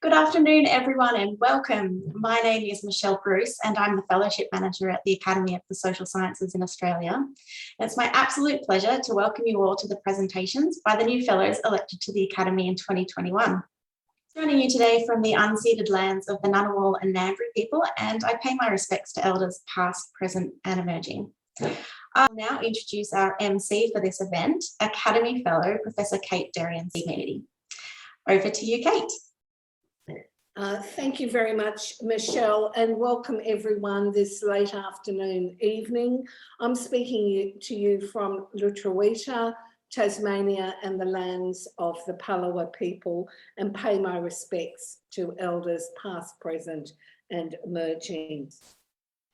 Good afternoon, everyone, and welcome. My name is Michelle Bruce, and I'm the Fellowship Manager at the Academy of the Social Sciences in Australia. It's my absolute pleasure to welcome you all to the presentations by the new Fellows elected to the Academy in 2021. Joining you today from the unceded lands of the Ngunnawal and Ngambri people, and I pay my respects to Elders past, present, and emerging. I'll now introduce our MC for this event, Academy Fellow, Professor Kate Derrian-Meady. Over to you, Kate. Thank you very much, Michelle, and welcome everyone this late afternoon, evening. I'm speaking to you from Lutruwita, Tasmania, and the lands of the Palawa people, and pay my respects to Elders past, present, and emerging.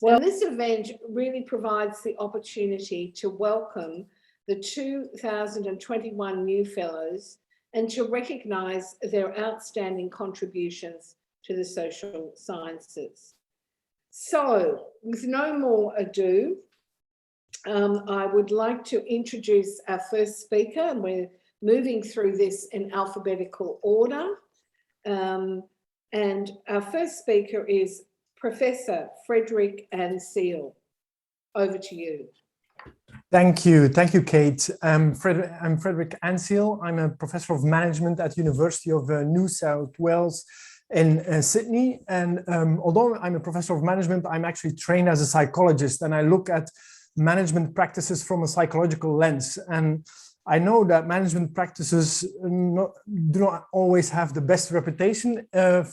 Well, this event really provides the opportunity to welcome the 2021 new Fellows and to recognise their outstanding contributions to the social sciences. So, with no more ado, I would like to introduce our first speaker, and we're moving through this in alphabetical order. And our first speaker is Professor Frederik Anseel. Over to you. Thank you, Kate. I'm Frederik Anseel. I'm a professor of management at University of New South Wales in Sydney. And although I'm a professor of management, I'm actually trained as a psychologist, and I look at management practices from a psychological lens. And I know that management practices do not always have the best reputation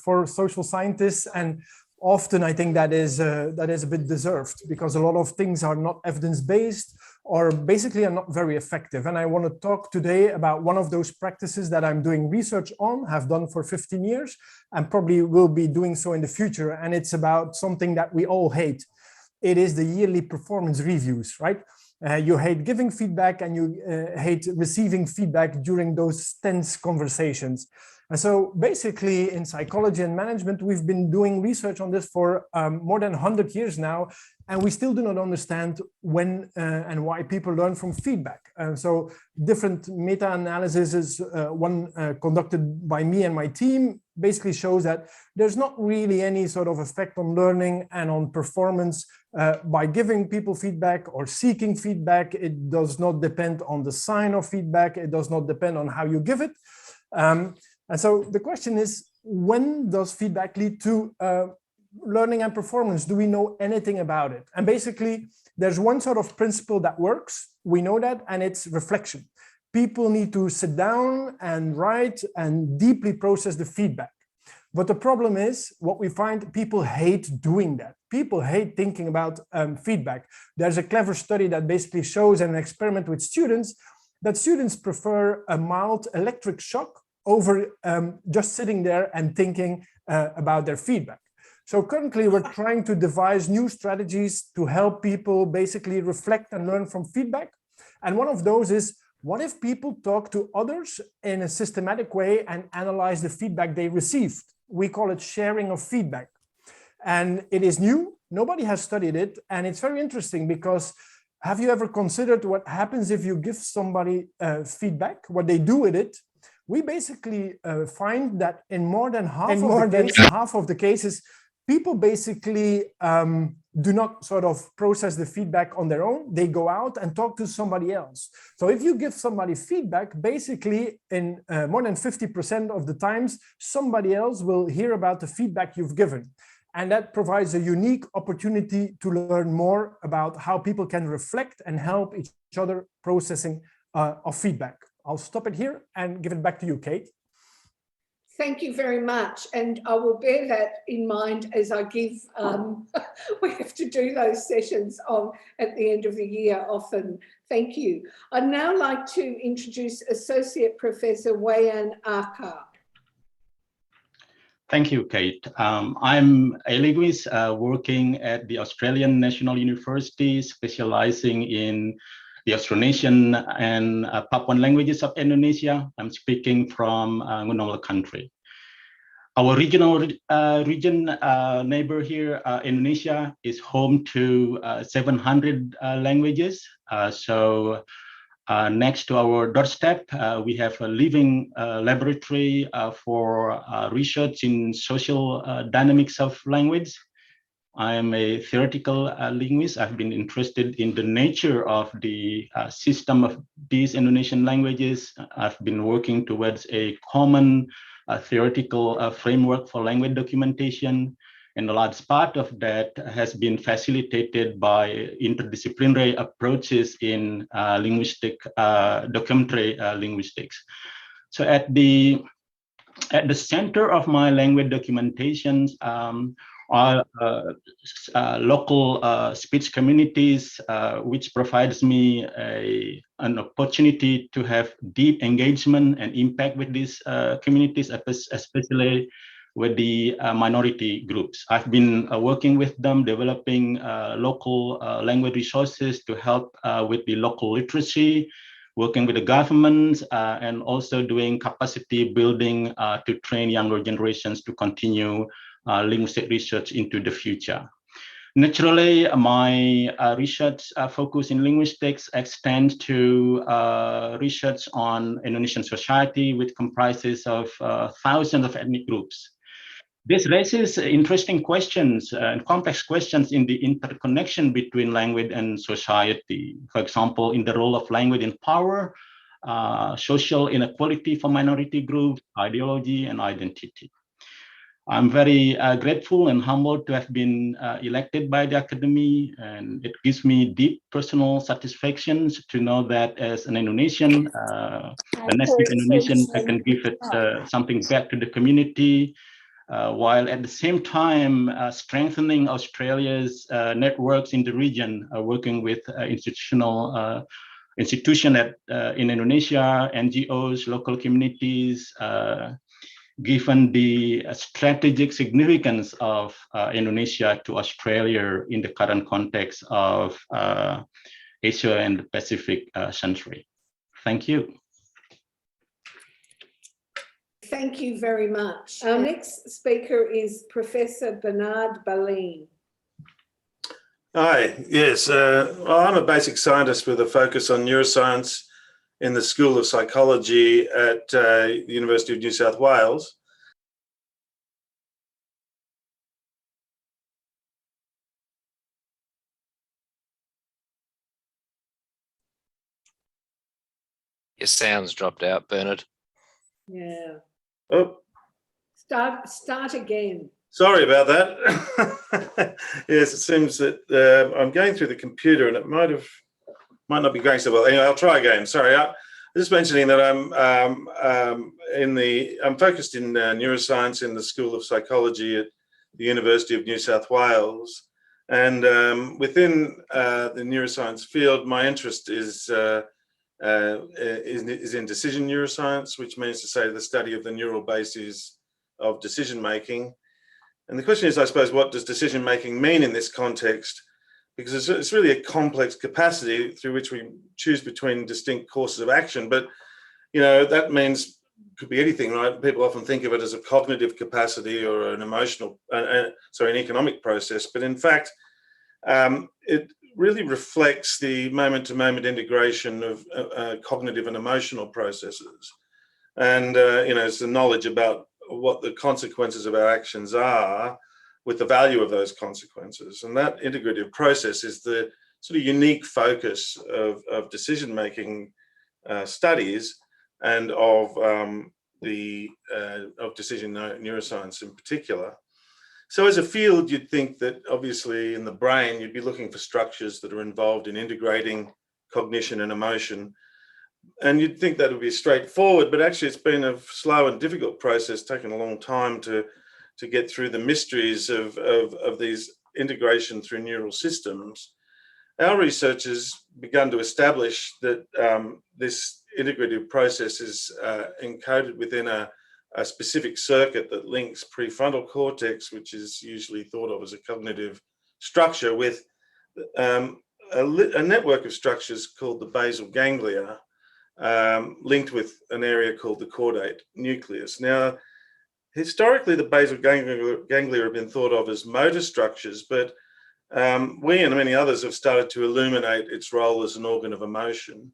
for social scientists, and often I think that is a bit deserved, because a lot of things are not evidence-based or basically are not very effective. And I want to talk today about one of those practices that I'm doing research on, have done for 15 years, and probably will be doing so in the future. And it's about something that we all hate. It is the yearly performance reviews, right? You hate giving feedback, and you hate receiving feedback during those tense conversations. And so basically in psychology and management, we've been doing research on this for more than 100 years now, and we still do not understand when and why people learn from feedback. So different meta-analysis, one conducted by me and my team, basically shows that there's not really any sort of effect on learning and on performance by giving people feedback or seeking feedback. It does not depend on the sign of feedback. It does not depend on how you give it. And so the question is, when does feedback lead to learning and performance? Do we know anything about it? And basically, there's one sort of principle that works. We know that, and it's reflection. People need to sit down and write and deeply process the feedback. But the problem is, what we find, people hate doing that. People hate thinking about feedback. There's a clever study that basically shows, an experiment with students, that students prefer a mild electric shock over just sitting there and thinking about their feedback. So currently we're trying to devise new strategies to help people basically reflect and learn from feedback. And one of those is, what if people talk to others in a systematic way and analyze the feedback they received? We call it sharing of feedback. And it is new, nobody has studied it. And it's very interesting, because have you ever considered what happens if you give somebody feedback, what they do with it? We basically find that in more than half of the cases, people basically do not sort of process the feedback on their own. They go out and talk to somebody else. So if you give somebody feedback, basically in more than 50% of the times, somebody else will hear about the feedback you've given. And that provides a unique opportunity to learn more about how people can reflect and help each other processing of feedback. I'll stop it here and give it back to you, Kate. Thank you very much. And I will bear that in mind as I give, we have to do those sessions at the end of the year often. Thank you. I'd now like to introduce Associate Professor Wayan Arka. Thank you, Kate. I'm a linguist working at the Australian National University, specializing in the Austronesian and Papuan languages of Indonesia. I'm speaking from Ngunnawal country. Our regional neighbor here, Indonesia, is home to 700 languages. So Next to our doorstep, we have a living laboratory for research in social dynamics of language. I am a theoretical linguist. I've been interested in the nature of the system of these Indonesian languages. I've been working towards a common theoretical framework for language documentation. And a large part of that has been facilitated by interdisciplinary approaches in documentary linguistics. So at the center of my language documentations are local speech communities, which provides me an opportunity to have deep engagement and impact with these communities, especially with the minority groups. I've been working with them, developing local language resources to help with the local literacy, working with the governments, and also doing capacity building to train younger generations to continue linguistic research into the future. Naturally, my research focus in linguistics extends to research on Indonesian society, which comprises of thousands of ethnic groups. This raises interesting questions and complex questions in the interconnection between language and society. For example, in the role of language in power, social inequality for minority groups, ideology, and identity. I'm very grateful and humbled to have been elected by the Academy, and it gives me deep personal satisfactions to know that as an Indonesian, a native Indonesian, I can give it something back to the community, while at the same time strengthening Australia's networks in the region, working with institutions in Indonesia, NGOs, local communities, given the strategic significance of Indonesia to Australia in the current context of Asia and the Pacific century. Thank you. Thank you very much. Our next speaker is Professor Bernard Balleine. Hi, yes. Well, I'm a basic scientist with a focus on neuroscience in the School of Psychology at the University of New South Wales. Your sound's dropped out, Bernard. Yeah. Oh, Start again. sorry about that. Yes, it seems that I'm going through the computer and it might not be going so well. Anyway, I'll try again. Sorry. I'm just mentioning that I'm focused in neuroscience in the School of Psychology at the University of New South Wales, and within the neuroscience field, my interest is in decision neuroscience, which means to say the study of the neural bases of decision making. And the question is, I suppose, what does decision making mean in this context? Because it's really a complex capacity through which we choose between distinct courses of action. But, you know, that means could be anything, right? People often think of it as a cognitive capacity or an emotional, an economic process. But in fact, it really reflects the moment-to-moment integration of cognitive and emotional processes. And, you know, it's the knowledge about what the consequences of our actions are with the value of those consequences. And that integrative process is the sort of unique focus of decision-making studies and of decision neuroscience in particular. So as a field, you'd think that obviously in the brain, you'd be looking for structures that are involved in integrating cognition and emotion. And you'd think that would be straightforward, but actually it's been a slow and difficult process, taken a long time to get through the mysteries of these integration through neural systems. Our research has begun to establish that this integrative process is encoded within a specific circuit that links prefrontal cortex, which is usually thought of as a cognitive structure, with a network of structures called the basal ganglia, linked with an area called the caudate nucleus. Now, historically, the basal ganglia have been thought of as motor structures, but we and many others have started to illuminate its role as an organ of emotion.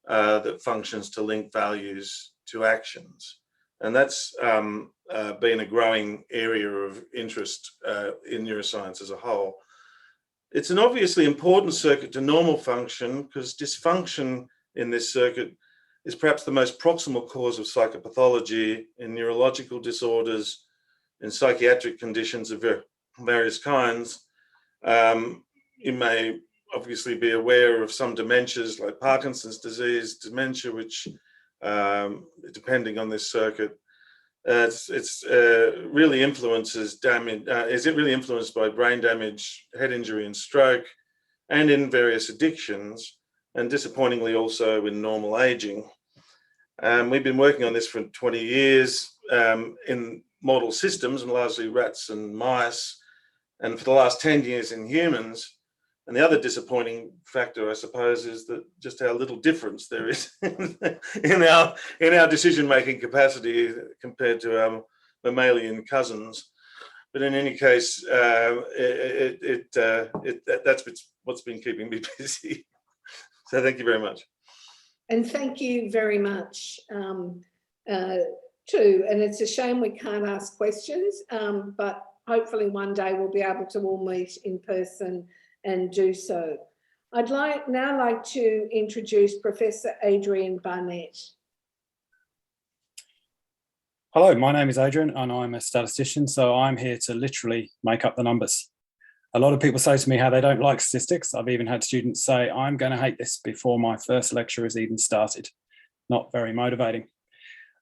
that functions to link values to actions. And that's been a growing area of interest in neuroscience as a whole. It's an obviously important circuit to normal function because dysfunction in this circuit is perhaps the most proximal cause of psychopathology in neurological disorders, in psychiatric conditions of various kinds. You may obviously be aware of some dementias like Parkinson's disease, dementia, which depending on this circuit, it's really influences damage. Is it really influenced by brain damage, head injury, and stroke, and in various addictions, and disappointingly also in normal aging. We've been working on this for 20 years in model systems, and largely rats and mice, and for the last 10 years in humans. And the other disappointing factor, I suppose, is that just how little difference there is in our decision-making capacity compared to our mammalian cousins. But in any case, that's what's been keeping me busy. So thank you very much. And thank you very much too. And it's a shame we can't ask questions, but hopefully one day we'll be able to all meet in person and do so. I'd now like to introduce Professor Adrian Barnett. Hello, my name is Adrian and I'm a statistician, so I'm here to literally make up the numbers. A lot of people say to me how they don't like statistics. I've even had students say, I'm going to hate this before my first lecture has even started. Not very motivating.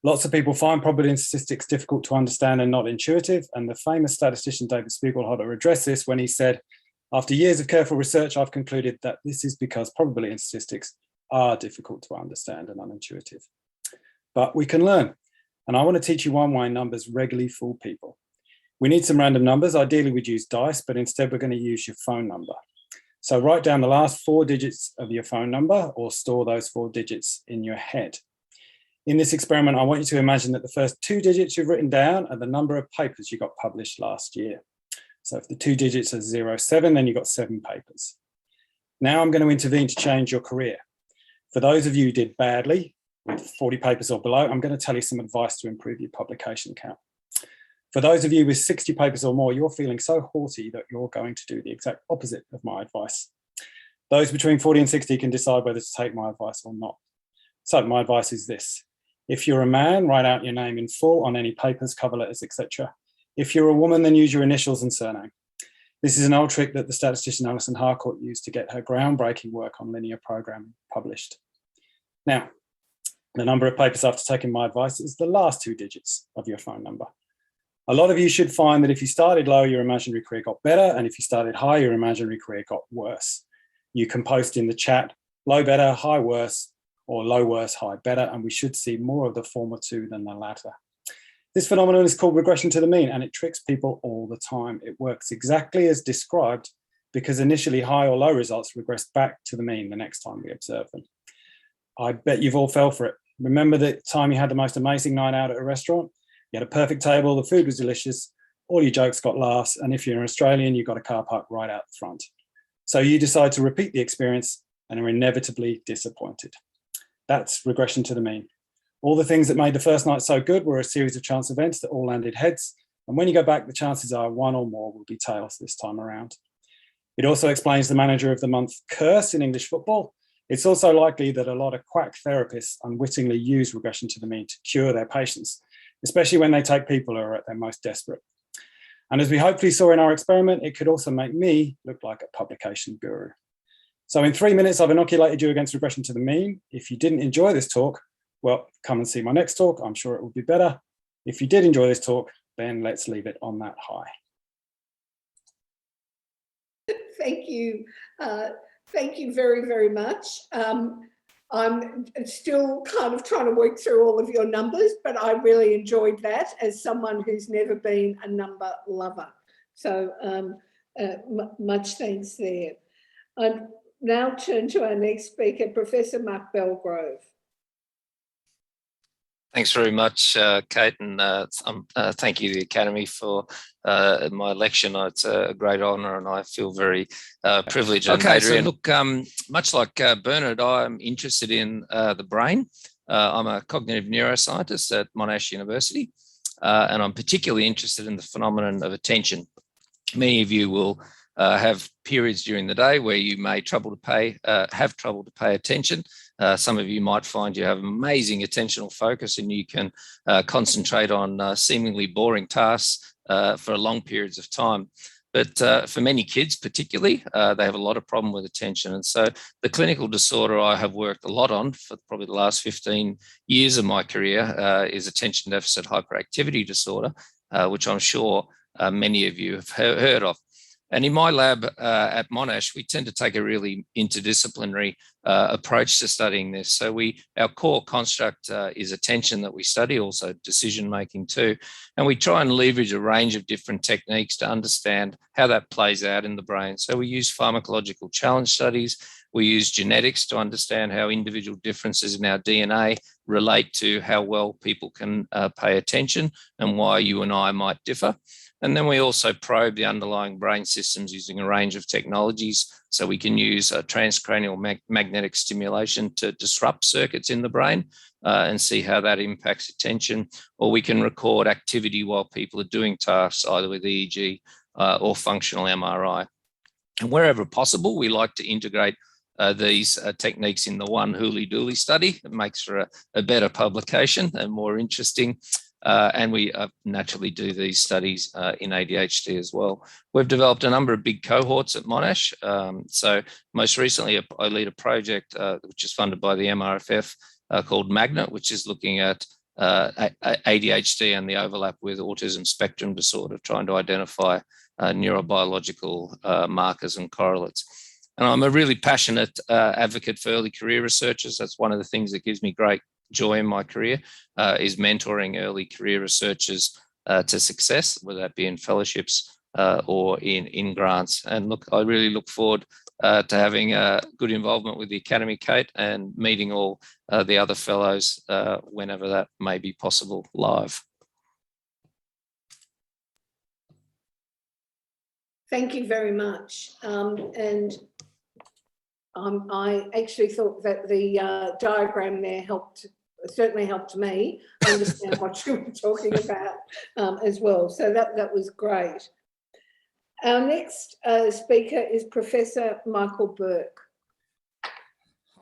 Lots of people find probability and statistics difficult to understand and not intuitive, and the famous statistician David Spiegelhalter addressed this when he said, after years of careful research, I've concluded that this is because probability and statistics are difficult to understand and unintuitive. But we can learn. And I want to teach you one way numbers regularly fool people. We need some random numbers. Ideally, we'd use dice, but instead we're going to use your phone number. So write down the last 4 digits of your phone number or store those 4 digits in your head. In this experiment, I want you to imagine that the first 2 digits you've written down are the number of papers you got published last year. So if the 2 digits are 07, then you've got 7 papers. Now I'm going to intervene to change your career. For those of you who did badly, with 40 papers or below, I'm going to tell you some advice to improve your publication count. For those of you with 60 papers or more, you're feeling so haughty that you're going to do the exact opposite of my advice. Those between 40 and 60 can decide whether to take my advice or not. So my advice is this. If you're a man, write out your name in full on any papers, cover letters, etc. If you're a woman, then use your initials and surname. This is an old trick that the statistician Alison Harcourt used to get her groundbreaking work on linear programming published. Now, the number of papers after taking my advice is the last 2 digits of your phone number. A lot of you should find that if you started low, your imaginary career got better, and if you started high, your imaginary career got worse. You can post in the chat, low better, high worse, or low worse, high better, and we should see more of the former 2 than the latter. This phenomenon is called regression to the mean, and it tricks people all the time. It works exactly as described because initially high or low results regress back to the mean the next time we observe them. I bet you've all fell for it. Remember the time you had the most amazing night out at a restaurant? You had a perfect table, the food was delicious, all your jokes got laughs, and if you're an Australian, you got a car park right out the front. So you decide to repeat the experience and are inevitably disappointed. That's regression to the mean. All the things that made the first night so good were a series of chance events that all landed heads, and when you go back, the chances are 1 or more will be tails this time around. It also explains the manager of the month curse in English football. It's also likely that a lot of quack therapists unwittingly use regression to the mean to cure their patients, especially when they take people who are at their most desperate. And as we hopefully saw in our experiment, it could also make me look like a publication guru. So in 3 minutes, I've inoculated you against regression to the mean. If you didn't enjoy this talk, well, come and see my next talk. I'm sure it will be better. If you did enjoy this talk, then let's leave it on that high. Thank you. Thank you very, very much. I'm still kind of trying to work through all of your numbers, but I really enjoyed that as someone who's never been a number lover. So much thanks there. I'd now turn to our next speaker, Professor Mark Bellgrove. Thanks very much, Kate, and thank you, the Academy, for my election. It's a great honour, and I feel very privileged. Okay, Adrian. So look, much like Bernard, I'm interested in the brain. I'm a cognitive neuroscientist at Monash University, and I'm particularly interested in the phenomenon of attention. Many of you will have periods during the day where you may have trouble to pay attention. Some of you might find you have amazing attentional focus and you can concentrate on seemingly boring tasks for long periods of time. But for many kids particularly, they have a lot of problem with attention. And so the clinical disorder I have worked a lot on for probably the last 15 years of my career is attention deficit hyperactivity disorder, which I'm sure many of you have heard of. And in my lab at Monash, we tend to take a really interdisciplinary approach to studying this. So our core construct is attention that we study, also decision-making too. And we try and leverage a range of different techniques to understand how that plays out in the brain. So we use pharmacological challenge studies. We use genetics to understand how individual differences in our DNA relate to how well people can pay attention and why you and I might differ. And then we also probe the underlying brain systems using a range of technologies. So we can use transcranial magnetic stimulation to disrupt circuits in the brain and see how that impacts attention. Or we can record activity while people are doing tasks, either with EEG or functional MRI. And wherever possible, we like to integrate these techniques in the one hooly-dooly study. It makes for a better publication and more interesting. And we naturally do these studies in ADHD as well. We've developed a number of big cohorts at Monash. So most recently, I lead a project which is funded by the MRFF called Magnet, which is looking at ADHD and the overlap with autism spectrum disorder, trying to identify neurobiological markers and correlates. And I'm a really passionate advocate for early career researchers. That's one of the things that gives me great joy in my career, is mentoring early career researchers to success, whether that be in fellowships or in grants. And look, I really look forward to having good involvement with the Academy, Kate, and meeting all the other fellows whenever that may be possible live. Thank you very much. I actually thought that the diagram there certainly helped me understand what you were talking about as well. So that was great. Our next speaker is Professor Michael Berk.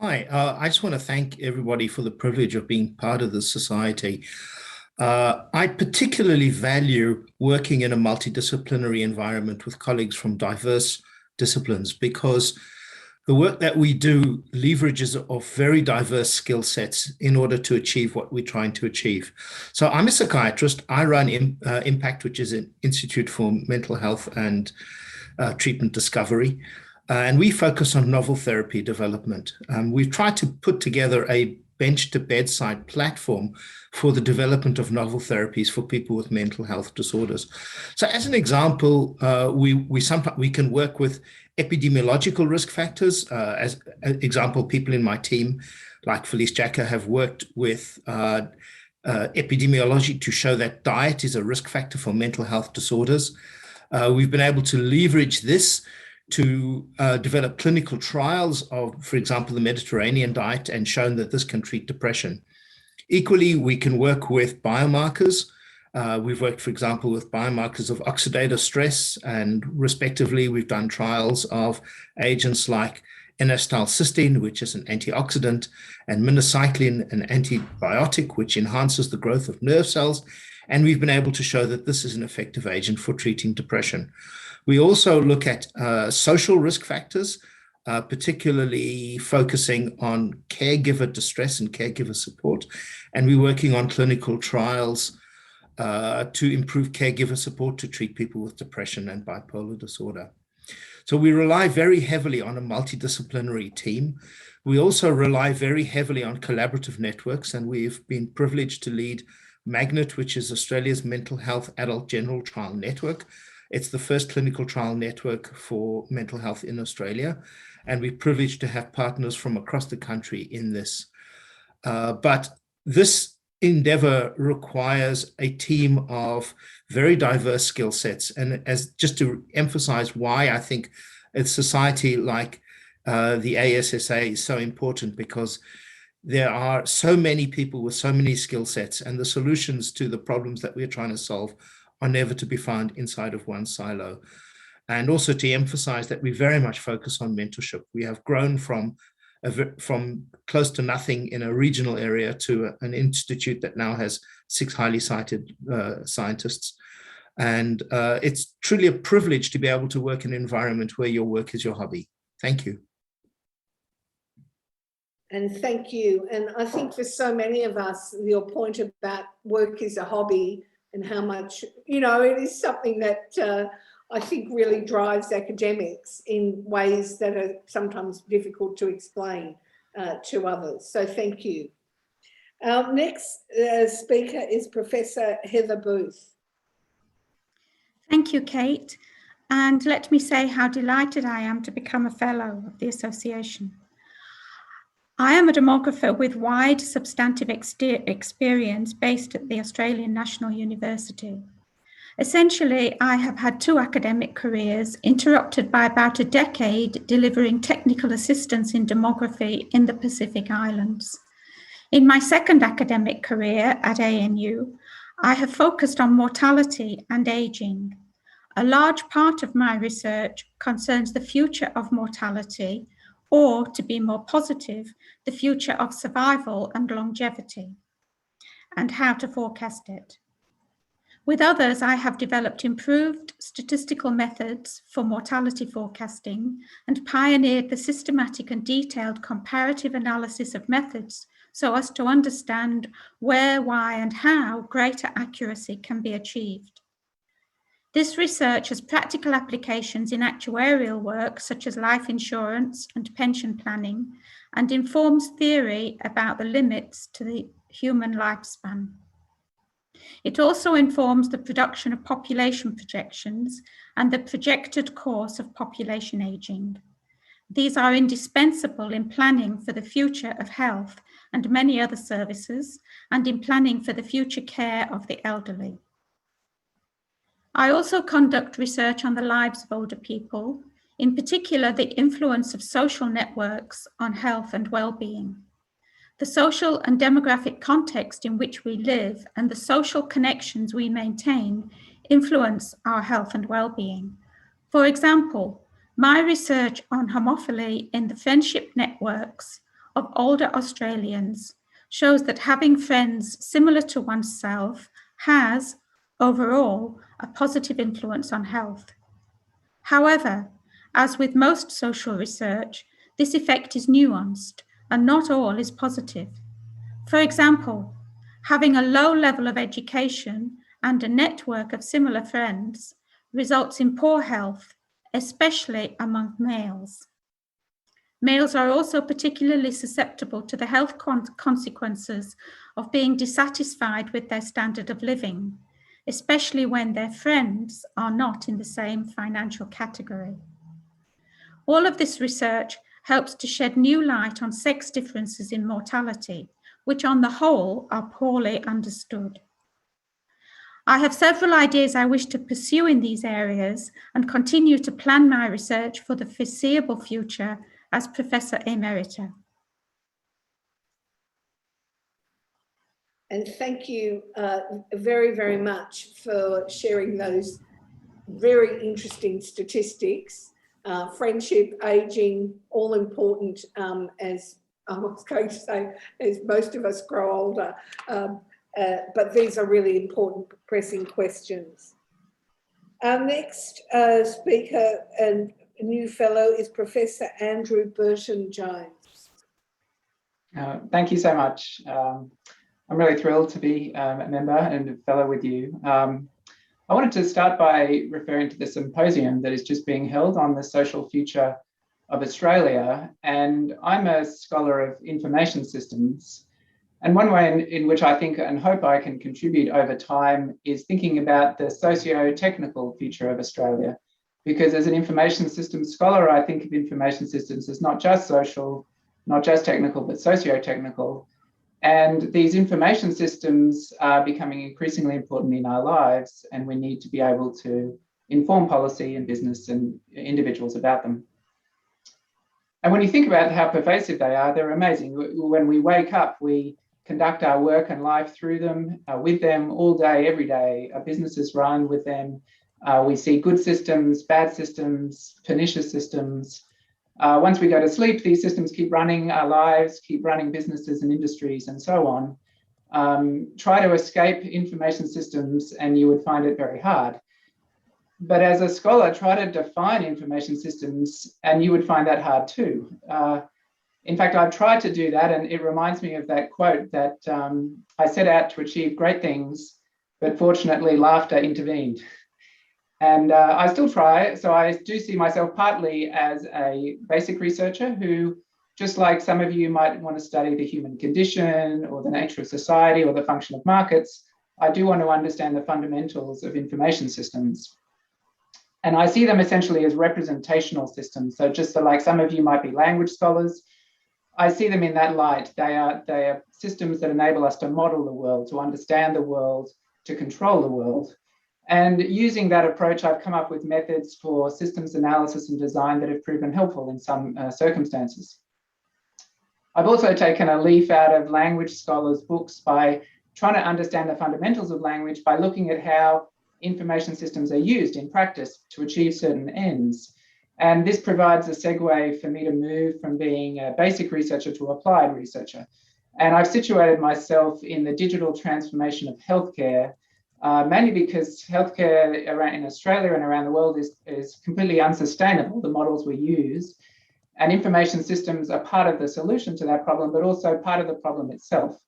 Hi, I just want to thank everybody for the privilege of being part of this society. I particularly value working in a multidisciplinary environment with colleagues from diverse disciplines, because the work that we do leverages off very diverse skill sets in order to achieve what we're trying to achieve. So I'm a psychiatrist. I run Impact, which is an Institute for Mental Health and Treatment Discovery. And we focus on novel therapy development. We've tried to put together a bench to bedside platform for the development of novel therapies for people with mental health disorders. So as an example, we can work with epidemiological risk factors. As an example, people in my team, like Felice Jacka, have worked with epidemiology to show that diet is a risk factor for mental health disorders. We've been able to leverage this to develop clinical trials of, for example, the Mediterranean diet, and shown that this can treat depression. Equally, we can work with biomarkers. We've worked, for example, with biomarkers of oxidative stress, and respectively, we've done trials of agents like N-acetylcysteine, which is an antioxidant, and minocycline, an antibiotic, which enhances the growth of nerve cells. And we've been able to show that this is an effective agent for treating depression. We also look at social risk factors, particularly focusing on caregiver distress and caregiver support. And we're working on clinical trials to improve caregiver support to treat people with depression and bipolar disorder. So we rely very heavily on a multidisciplinary team. We also rely very heavily on collaborative networks, and we've been privileged to lead Magnet, which is Australia's mental health adult general trial network. It's the first clinical trial network for mental health in Australia, and we're privileged to have partners from across the country in this. But this endeavor requires a team of very diverse skill sets. And as just to emphasize why I think a society like the ASSA is so important, because there are so many people with so many skill sets, and the solutions to the problems that we're trying to solve are never to be found inside of one silo. And also to emphasize that we very much focus on mentorship. We have grown from close to nothing in a regional area to an institute that now has 6 highly cited scientists. And it's truly a privilege to be able to work in an environment where your work is your hobby. Thank you. And thank you. And I think for so many of us, your point about work is a hobby and how much, you know, it is something that I think really drives academics in ways that are sometimes difficult to explain to others. So thank you. Our next speaker is Professor Heather Booth. Thank you, Kate. And let me say how delighted I am to become a fellow of the association. I am a demographer with wide substantive experience based at the Australian National University. Essentially, I have had 2 academic careers interrupted by about a decade delivering technical assistance in demography in the Pacific Islands. In my second academic career at ANU, I have focused on mortality and ageing. A large part of my research concerns the future of mortality, or, to be more positive, the future of survival and longevity, and how to forecast it. With others, I have developed improved statistical methods for mortality forecasting and pioneered the systematic and detailed comparative analysis of methods so as to understand where, why, and how greater accuracy can be achieved. This research has practical applications in actuarial work such as life insurance and pension planning, and informs theory about the limits to the human lifespan. It also informs the production of population projections and the projected course of population aging. These are indispensable in planning for the future of health and many other services, and in planning for the future care of the elderly. I also conduct research on the lives of older people, in particular the influence of social networks on health and well-being. The social and demographic context in which we live and the social connections we maintain influence our health and well-being. For example, my research on homophily in the friendship networks of older Australians shows that having friends similar to oneself has, overall, a positive influence on health. However, as with most social research, this effect is nuanced and not all is positive. For example, having a low level of education and a network of similar friends results in poor health, especially among males. Males are also particularly susceptible to the health consequences of being dissatisfied with their standard of living, especially when their friends are not in the same financial category. All of this research helps to shed new light on sex differences in mortality, which on the whole are poorly understood. I have several ideas I wish to pursue in these areas and continue to plan my research for the foreseeable future as Professor Emerita. And thank you very, very much for sharing those very interesting statistics. Friendship, aging, all important as I was going to say, as most of us grow older. But these are really important, pressing questions. Our next speaker and new fellow is Professor Andrew Burton-Jones. Thank you so much. I'm really thrilled to be a member and a fellow with you. I wanted to start by referring to the symposium that is just being held on the social future of Australia. And I'm a scholar of information systems. And one way in which I think and hope I can contribute over time is thinking about the socio-technical future of Australia. Because as an information systems scholar, I think of information systems as not just social, not just technical, but socio-technical. And these information systems are becoming increasingly important in our lives, and we need to be able to inform policy and business and individuals about them. And when you think about how pervasive they are, they're amazing. When we wake up, we conduct our work and life through them, with them all day, every day. Our businesses run with them. We see good systems, bad systems, pernicious systems. Once we go to sleep, these systems keep running our lives, keep running businesses and industries and so on. Try to escape information systems and you would find it very hard. But as a scholar, try to define information systems and you would find that hard too. In fact, I've tried to do that, and it reminds me of that quote that I set out to achieve great things, but fortunately laughter intervened. And I still try, so I do see myself partly as a basic researcher who, just like some of you might want to study the human condition or the nature of society or the function of markets, I do want to understand the fundamentals of information systems. And I see them essentially as representational systems. So just like some of you might be language scholars, I see them in that light. They are systems that enable us to model the world, to understand the world, to control the world. And using that approach, I've come up with methods for systems analysis and design that have proven helpful in some circumstances. I've also taken a leaf out of language scholars' books by trying to understand the fundamentals of language by looking at how information systems are used in practice to achieve certain ends. And this provides a segue for me to move from being a basic researcher to applied researcher. And I've situated myself in the digital transformation of healthcare, mainly because healthcare in Australia and around the world is completely unsustainable, the models we use. And information systems are part of the solution to that problem, but also part of the problem itself.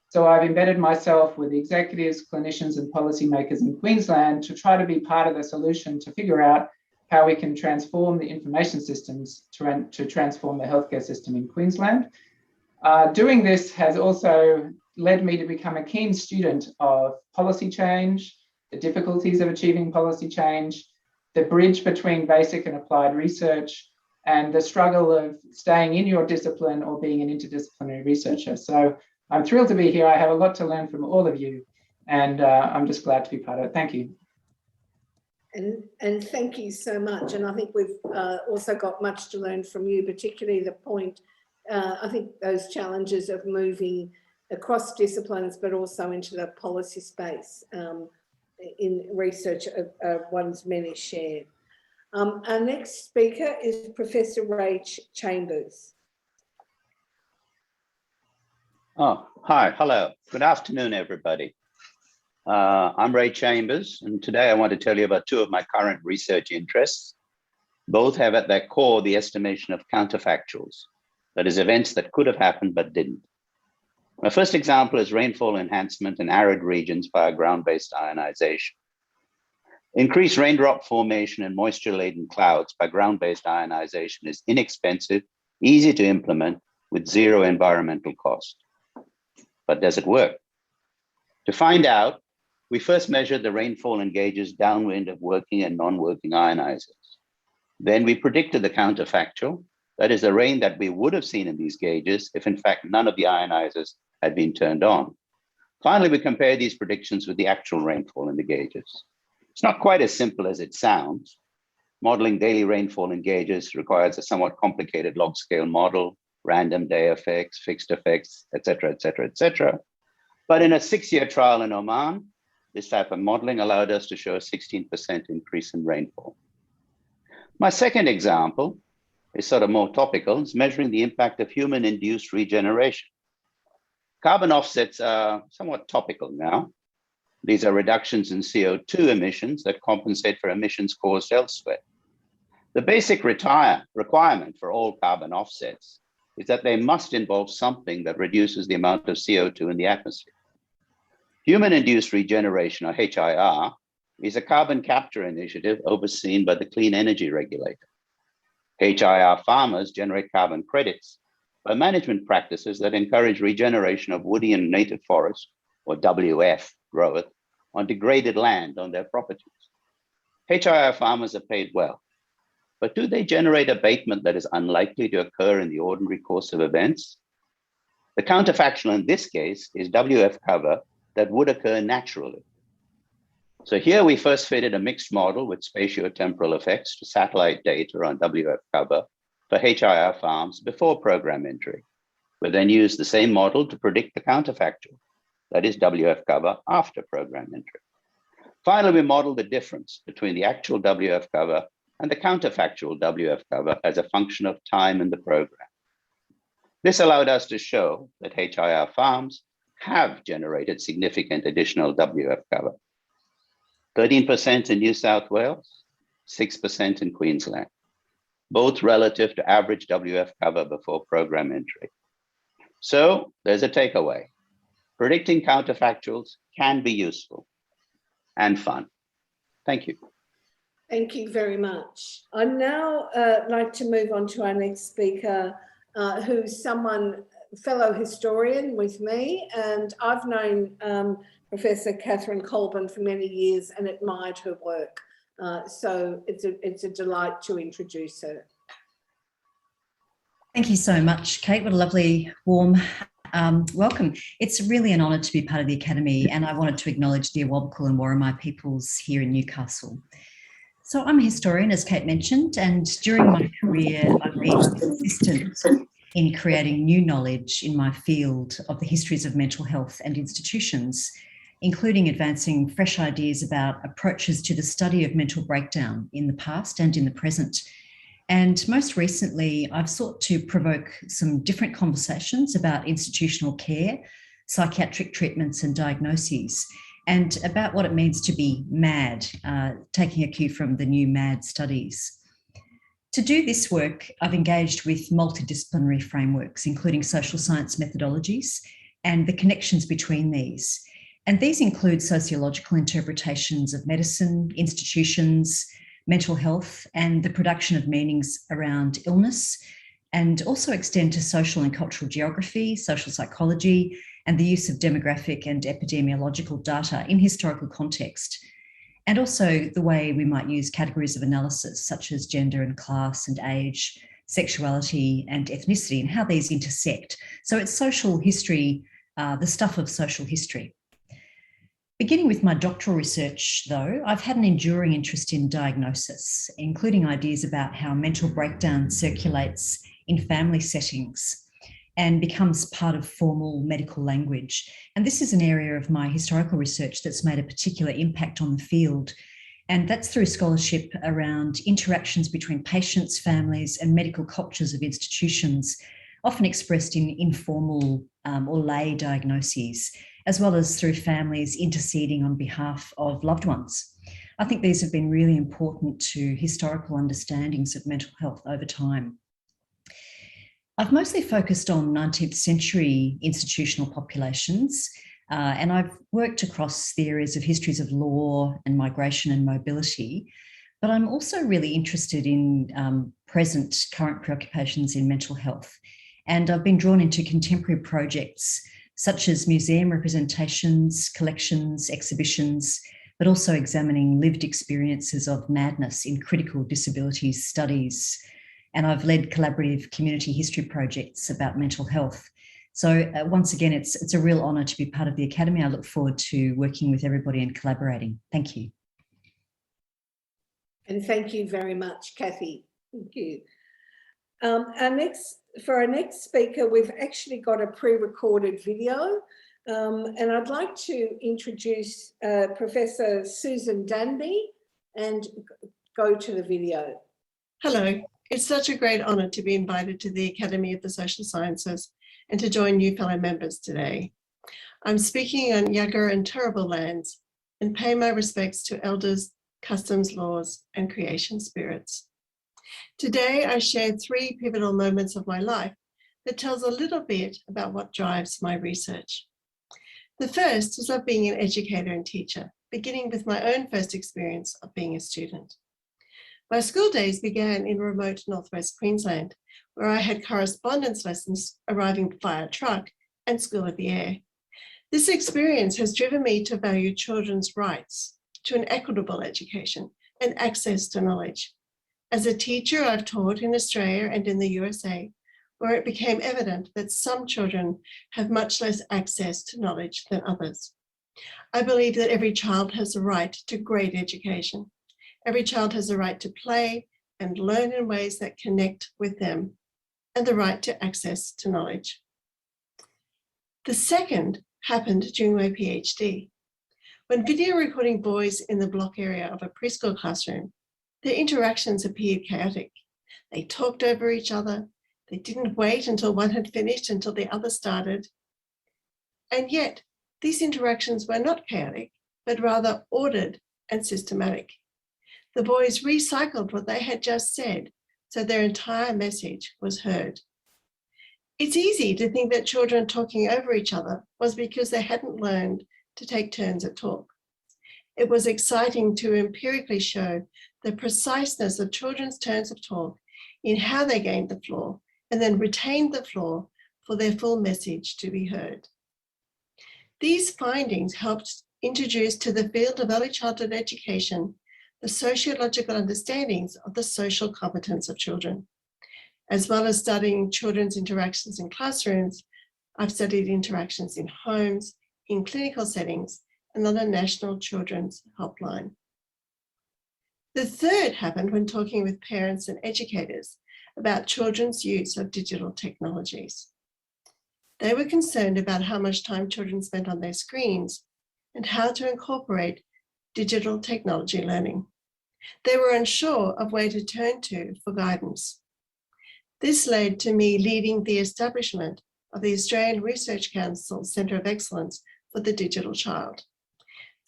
So I've embedded myself with executives, clinicians, and policymakers in Queensland to try to be part of the solution to figure out how we can transform the information systems to transform the healthcare system in Queensland. Doing this has also led me to become a keen student of policy change, the difficulties of achieving policy change, the bridge between basic and applied research, and the struggle of staying in your discipline or being an interdisciplinary researcher. So I'm thrilled to be here. I have a lot to learn from all of you, and I'm just glad to be part of it. Thank you. And thank you so much. And I think we've also got much to learn from you, particularly the point, I think those challenges of moving across disciplines, but also into the policy space in research of one's many shared. Our next speaker is Professor Ray Chambers. Oh, hi, hello. Good afternoon, everybody. I'm Ray Chambers, and today I want to tell you about two of my current research interests. Both have at their core the estimation of counterfactuals, that is, events that could have happened but didn't. My first example is rainfall enhancement in arid regions via ground-based ionization. Increased raindrop formation in moisture-laden clouds by ground-based ionization is inexpensive, easy to implement, with zero environmental cost. But does it work? To find out, we first measured the rainfall in gauges downwind of working and non-working ionizers. Then we predicted the counterfactual, that is the rain that we would have seen in these gauges if in fact none of the ionizers had been turned on. Finally, we compared these predictions with the actual rainfall in the gauges. It's not quite as simple as it sounds. Modeling daily rainfall in gauges requires a somewhat complicated log scale model, random day effects, fixed effects, et cetera, et cetera, et cetera. But in a 6-year trial in Oman, this type of modeling allowed us to show a 16% increase in rainfall. My second example is sort of more topical. It's measuring the impact of human-induced regeneration. Carbon offsets are somewhat topical now. These are reductions in CO2 emissions that compensate for emissions caused elsewhere. The basic requirement for all carbon offsets is that they must involve something that reduces the amount of CO2 in the atmosphere. Human-induced regeneration, or HIR, is a carbon capture initiative overseen by the Clean Energy Regulator. HIR farmers generate carbon credits by management practices that encourage regeneration of woody and native forest, or WF growth, on degraded land on their properties. HIR farmers are paid well, but do they generate abatement that is unlikely to occur in the ordinary course of events? The counterfactual in this case is WF cover that would occur naturally. So here we first fitted a mixed model with spatiotemporal effects to satellite data on WF cover for HIR FAHMS before program entry. We then used the same model to predict the counterfactual, that is WF cover after program entry. Finally, we modeled the difference between the actual WF cover and the counterfactual WF cover as a function of time in the program. This allowed us to show that HIR FAHMS have generated significant additional WF cover. 13% in New South Wales, 6% in Queensland, both relative to average WF cover before program entry. So there's a takeaway. Predicting counterfactuals can be useful and fun. Thank you. Thank you very much. I'd now like to move on to our next speaker, who's fellow historian with me, and I've known Professor Catharine Coleborne for many years and admired her work. So it's a delight to introduce her. Thank you so much, Kate. What a lovely, warm welcome. It's really an honour to be part of the Academy, and I wanted to acknowledge the Awabakal and Worimi peoples here in Newcastle. So I'm a historian, as Kate mentioned, and during my career, I've been consistent in creating new knowledge in my field of the histories of mental health and institutions, including advancing fresh ideas about approaches to the study of mental breakdown in the past and in the present. And most recently, I've sought to provoke some different conversations about institutional care, psychiatric treatments and diagnoses, and about what it means to be mad, taking a cue from the new MAD studies. To do this work, I've engaged with multidisciplinary frameworks, including social science methodologies and the connections between these. And these include sociological interpretations of medicine, institutions, mental health, and the production of meanings around illness, and also extend to social and cultural geography, social psychology, and the use of demographic and epidemiological data in historical context, and also the way we might use categories of analysis such as gender and class and age, sexuality and ethnicity, and how these intersect. So it's social history, the stuff of social history. Beginning with my doctoral research, though, I've had an enduring interest in diagnosis, including ideas about how mental breakdown circulates in family settings and becomes part of formal medical language. And this is an area of my historical research that's made a particular impact on the field. And that's through scholarship around interactions between patients, families, and medical cultures of institutions, often expressed in informal or lay diagnoses, as well as through families interceding on behalf of loved ones. I think these have been really important to historical understandings of mental health over time. I've mostly focused on 19th century institutional populations, and I've worked across the areas of histories of law and migration and mobility, but I'm also really interested in current preoccupations in mental health. And I've been drawn into contemporary projects such as museum representations, collections, exhibitions, but also examining lived experiences of madness in critical disabilities studies. And I've led collaborative community history projects about mental health. So once again, it's a real honour to be part of the Academy. I look forward to working with everybody and collaborating. Thank you. And thank you very much, Kathy. Thank you. For our next speaker, we've actually got a pre-recorded video, and I'd like to introduce Professor Susan Danby and go to the video. Hello, it's such a great honour to be invited to the Academy of the Social Sciences and to join new fellow members today. I'm speaking on Yagara and Turrbal lands and pay my respects to elders, customs, laws, and creation spirits. Today, I share 3 pivotal moments of my life that tells a little bit about what drives my research. The first is of being an educator and teacher, beginning with my own first experience of being a student. My school days began in remote northwest Queensland, where I had correspondence lessons arriving via truck and School of the Air. This experience has driven me to value children's rights to an equitable education and access to knowledge. As a teacher, I've taught in Australia and in the USA, where it became evident that some children have much less access to knowledge than others. I believe that every child has a right to great education. Every child has a right to play and learn in ways that connect with them, and the right to access to knowledge. The second happened during my PhD. When video recording boys in the block area of a preschool classroom, their interactions appeared chaotic. They talked over each other. They didn't wait until one had finished until the other started. And yet, these interactions were not chaotic, but rather ordered and systematic. The boys recycled what they had just said, so their entire message was heard. It's easy to think that children talking over each other was because they hadn't learned to take turns at talk. It was exciting to empirically show the preciseness of children's turns of talk in how they gained the floor and then retained the floor for their full message to be heard. These findings helped introduce to the field of early childhood education the sociological understandings of the social competence of children. As well as studying children's interactions in classrooms, I've studied interactions in homes, in clinical settings, and on a national children's helpline. The third happened when talking with parents and educators about children's use of digital technologies. They were concerned about how much time children spent on their screens and how to incorporate digital technology learning. They were unsure of where to turn to for guidance. This led to me leading the establishment of the Australian Research Council Centre of Excellence for the Digital Child.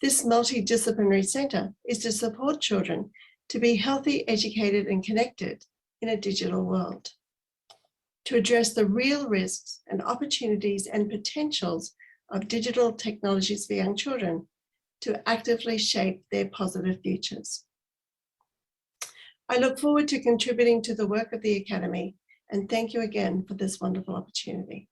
This multidisciplinary centre is to support children to be healthy, educated, and connected in a digital world, to address the real risks and opportunities and potentials of digital technologies for young children, to actively shape their positive futures. I look forward to contributing to the work of the Academy, and thank you again for this wonderful opportunity.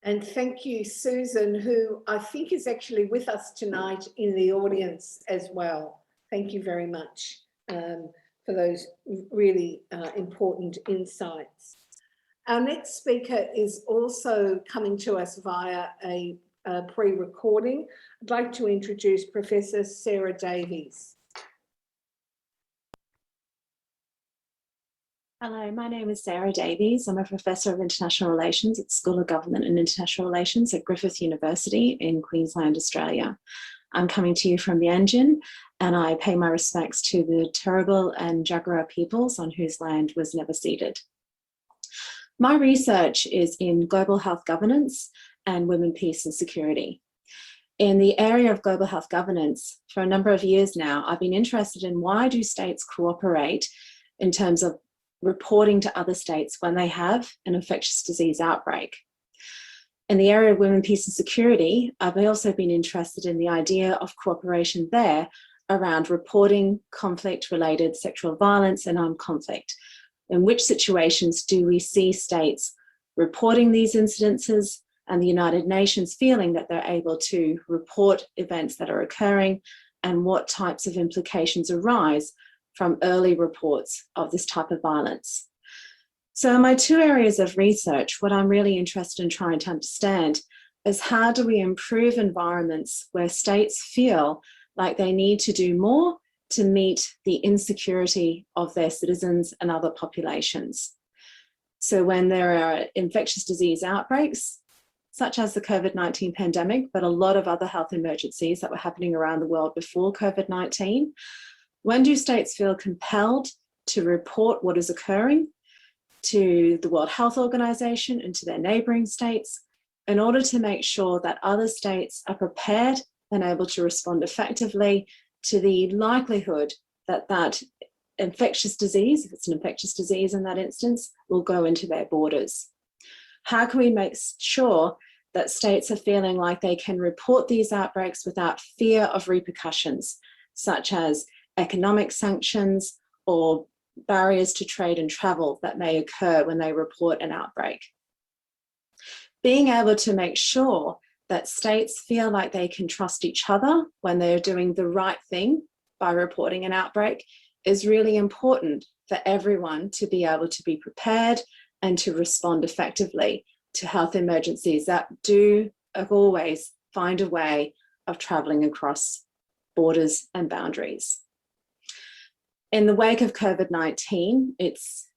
And thank you, Susan, who I think is actually with us tonight in the audience as well. Thank you very much for those really important insights. Our next speaker is also coming to us via a pre-recording. I'd like to introduce Professor Sara Davies. Hello, my name is Sara Davies. I'm a Professor of International Relations at School of Government and International Relations at Griffith University in Queensland, Australia. I'm coming to you from Yangon, and I pay my respects to the Turrbal and Jagera peoples on whose land was never ceded. My research is in global health governance and women, peace and security. In the area of global health governance, for a number of years now, I've been interested in why do states cooperate in terms of reporting to other states when they have an infectious disease outbreak. In the area of women, peace and security, I've also been interested in the idea of cooperation there around reporting conflict-related sexual violence and armed conflict. In which situations do we see states reporting these incidences and the United Nations feeling that they're able to report events that are occurring, and what types of implications arise from early reports of this type of violence. So in my two areas of research, what I'm really interested in trying to understand is how do we improve environments where states feel like they need to do more to meet the insecurity of their citizens and other populations. So when there are infectious disease outbreaks, such as the COVID-19 pandemic, but a lot of other health emergencies that were happening around the world before COVID-19, when do states feel compelled to report what is occurring to the World Health Organization and to their neighboring states in order to make sure that other states are prepared and able to respond effectively to the likelihood that that infectious disease, if it's an infectious disease in that instance, will go into their borders? How can we make sure that states are feeling like they can report these outbreaks without fear of repercussions, such as economic sanctions or barriers to trade and travel that may occur when they report an outbreak? Being able to make sure that states feel like they can trust each other when they're doing the right thing by reporting an outbreak is really important for everyone to be able to be prepared and to respond effectively to health emergencies that do always find a way of travelling across borders and boundaries. In the wake of COVID-19, it's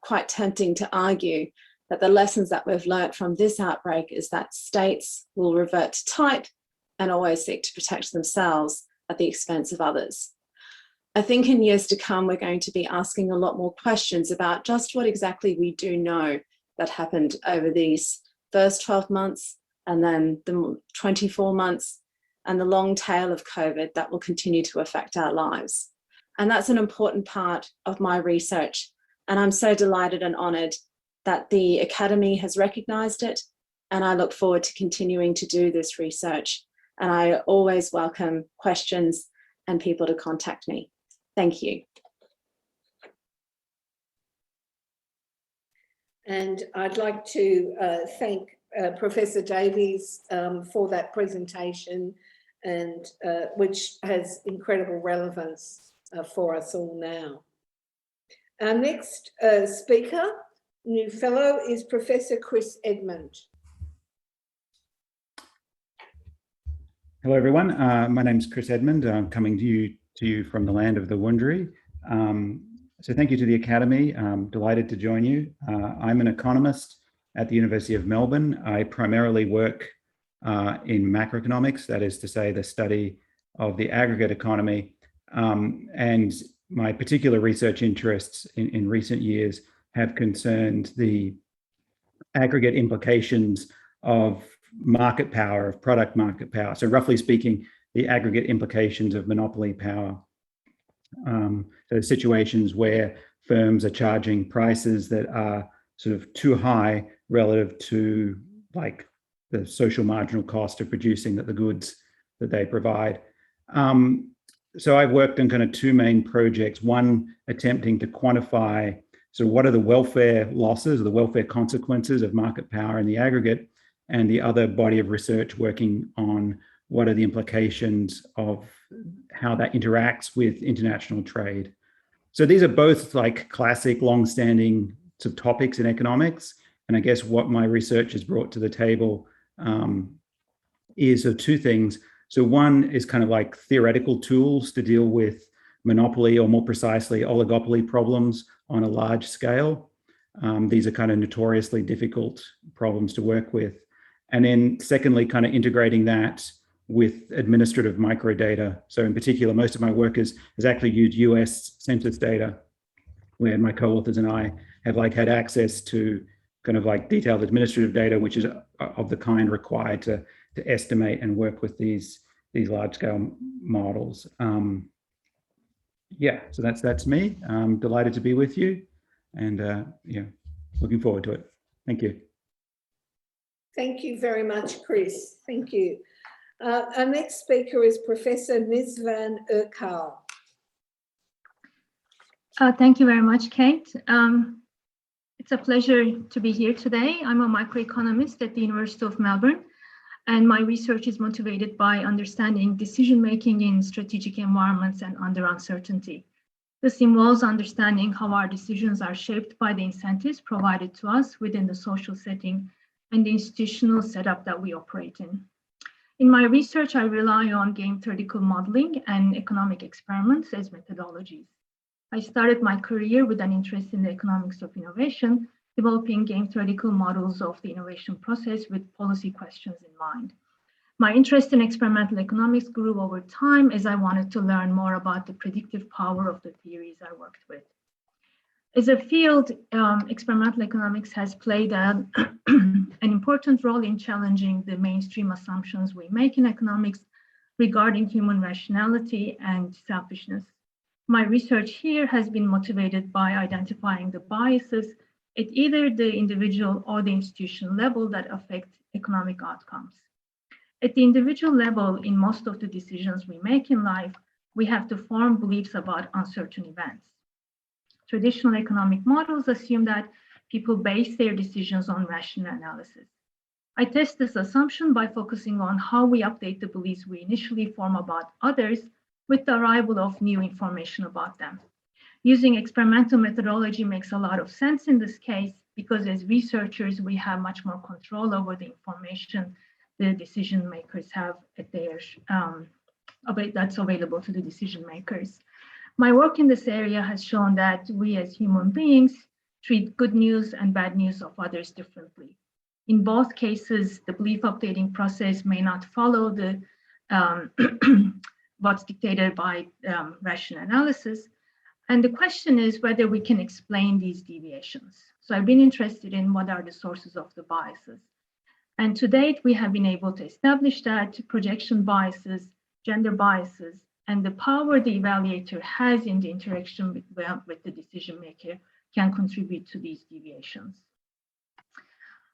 quite tempting to argue that the lessons that we've learnt from this outbreak is that states will revert to type and always seek to protect themselves at the expense of others. I think in years to come, we're going to be asking a lot more questions about just what exactly we do know that happened over these first 12 months and then the 24 months and the long tail of COVID that will continue to affect our lives. And that's an important part of my research. And I'm so delighted and honoured that the Academy has recognised it. And I look forward to continuing to do this research. And I always welcome questions and people to contact me. Thank you. And I'd like to thank Professor Davies for that presentation, and which has incredible relevance for us all now. Our next speaker, new fellow, is Professor Chris Edmond. Hello, everyone. My name is Chris Edmond. I'm coming to you from the land of the Wurundjeri. So thank you to the Academy. I'm delighted to join you. I'm an economist at the University of Melbourne. I primarily work in macroeconomics, that is to say the study of the aggregate economy. And my particular research interests in recent years have concerned the aggregate implications of market power, of product market power. So roughly speaking, the aggregate implications of monopoly power. So situations where firms are charging prices that are sort of too high relative to like the social marginal cost of producing the goods that they provide. So I've worked on kind of two main projects, one attempting to quantify, so what are the welfare losses or the welfare consequences of market power in the aggregate, and the other body of research working on what are the implications of how that interacts with international trade. So these are both like classic long-standing sort of topics in economics. And I guess what my research has brought to the table is two things. So one is kind of like theoretical tools to deal with monopoly, or more precisely oligopoly problems on a large scale. These are kind of notoriously difficult problems to work with. And then secondly, kind of integrating that with administrative microdata. So in particular, most of my work has actually used US census data, where my co-authors and I have like had access to kind of like detailed administrative data, which is of the kind required to estimate and work with these large scale models. Yeah, so that's me. I'm delighted to be with you, and yeah, looking forward to it. Thank you. Thank you very much, Chris. Thank you. Our next speaker is Professor Nisvan Erkal. Thank you very much, Kate. It's a pleasure to be here today. I'm a microeconomist at the University of Melbourne, and my research is motivated by understanding decision-making in strategic environments and under uncertainty. This involves understanding how our decisions are shaped by the incentives provided to us within the social setting and the institutional setup that we operate in. In my research, I rely on game theoretical modeling and economic experiments as methodologies. I started my career with an interest in the economics of innovation, developing game theoretical models of the innovation process with policy questions in mind. My interest in experimental economics grew over time as I wanted to learn more about the predictive power of the theories I worked with. As a field, experimental economics has played an important role in challenging the mainstream assumptions we make in economics regarding human rationality and selfishness. My research here has been motivated by identifying the biases at either the individual or the institutional level that affect economic outcomes. At the individual level, in most of the decisions we make in life, we have to form beliefs about uncertain events. Traditional economic models assume that people base their decisions on rational analysis. I test this assumption by focusing on how we update the beliefs we initially form about others with the arrival of new information about them. Using experimental methodology makes a lot of sense in this case because as researchers, we have much more control over the information the decision makers have at their, that's available to the decision makers. My work in this area has shown that we as human beings treat good news and bad news of others differently. In both cases, the belief updating process may not follow the what's dictated by rational analysis. And the question is whether we can explain these deviations. So I've been interested in what are the sources of the biases. And to date, we have been able to establish that projection biases, gender biases, and the power the evaluator has in the interaction with the decision maker can contribute to these deviations.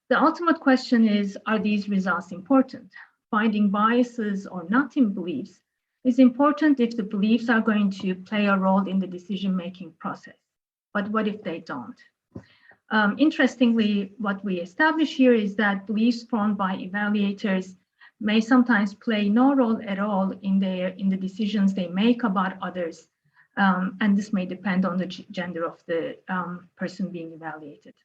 The ultimate question is, are these results important? Finding biases or not in beliefs is important if the beliefs are going to play a role in the decision-making process. But what if they don't? Interestingly, what we establish here is that beliefs formed by evaluators may sometimes play no role at all in the decisions they make about others. And this may depend on the gender of the person being evaluated.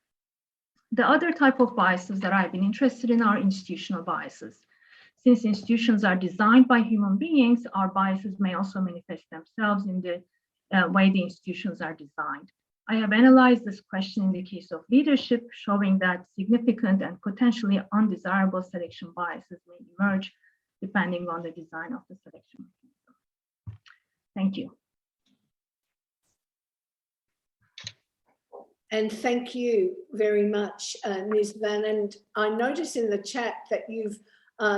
The other type of biases that I've been interested in are institutional biases. Since institutions are designed by human beings, our biases may also manifest themselves in the way the institutions are designed. I have analyzed this question in the case of leadership, showing that significant and potentially undesirable selection biases may emerge depending on the design of the selection mechanism. Thank you. And thank you very much, Nisvan. And I notice in the chat that you've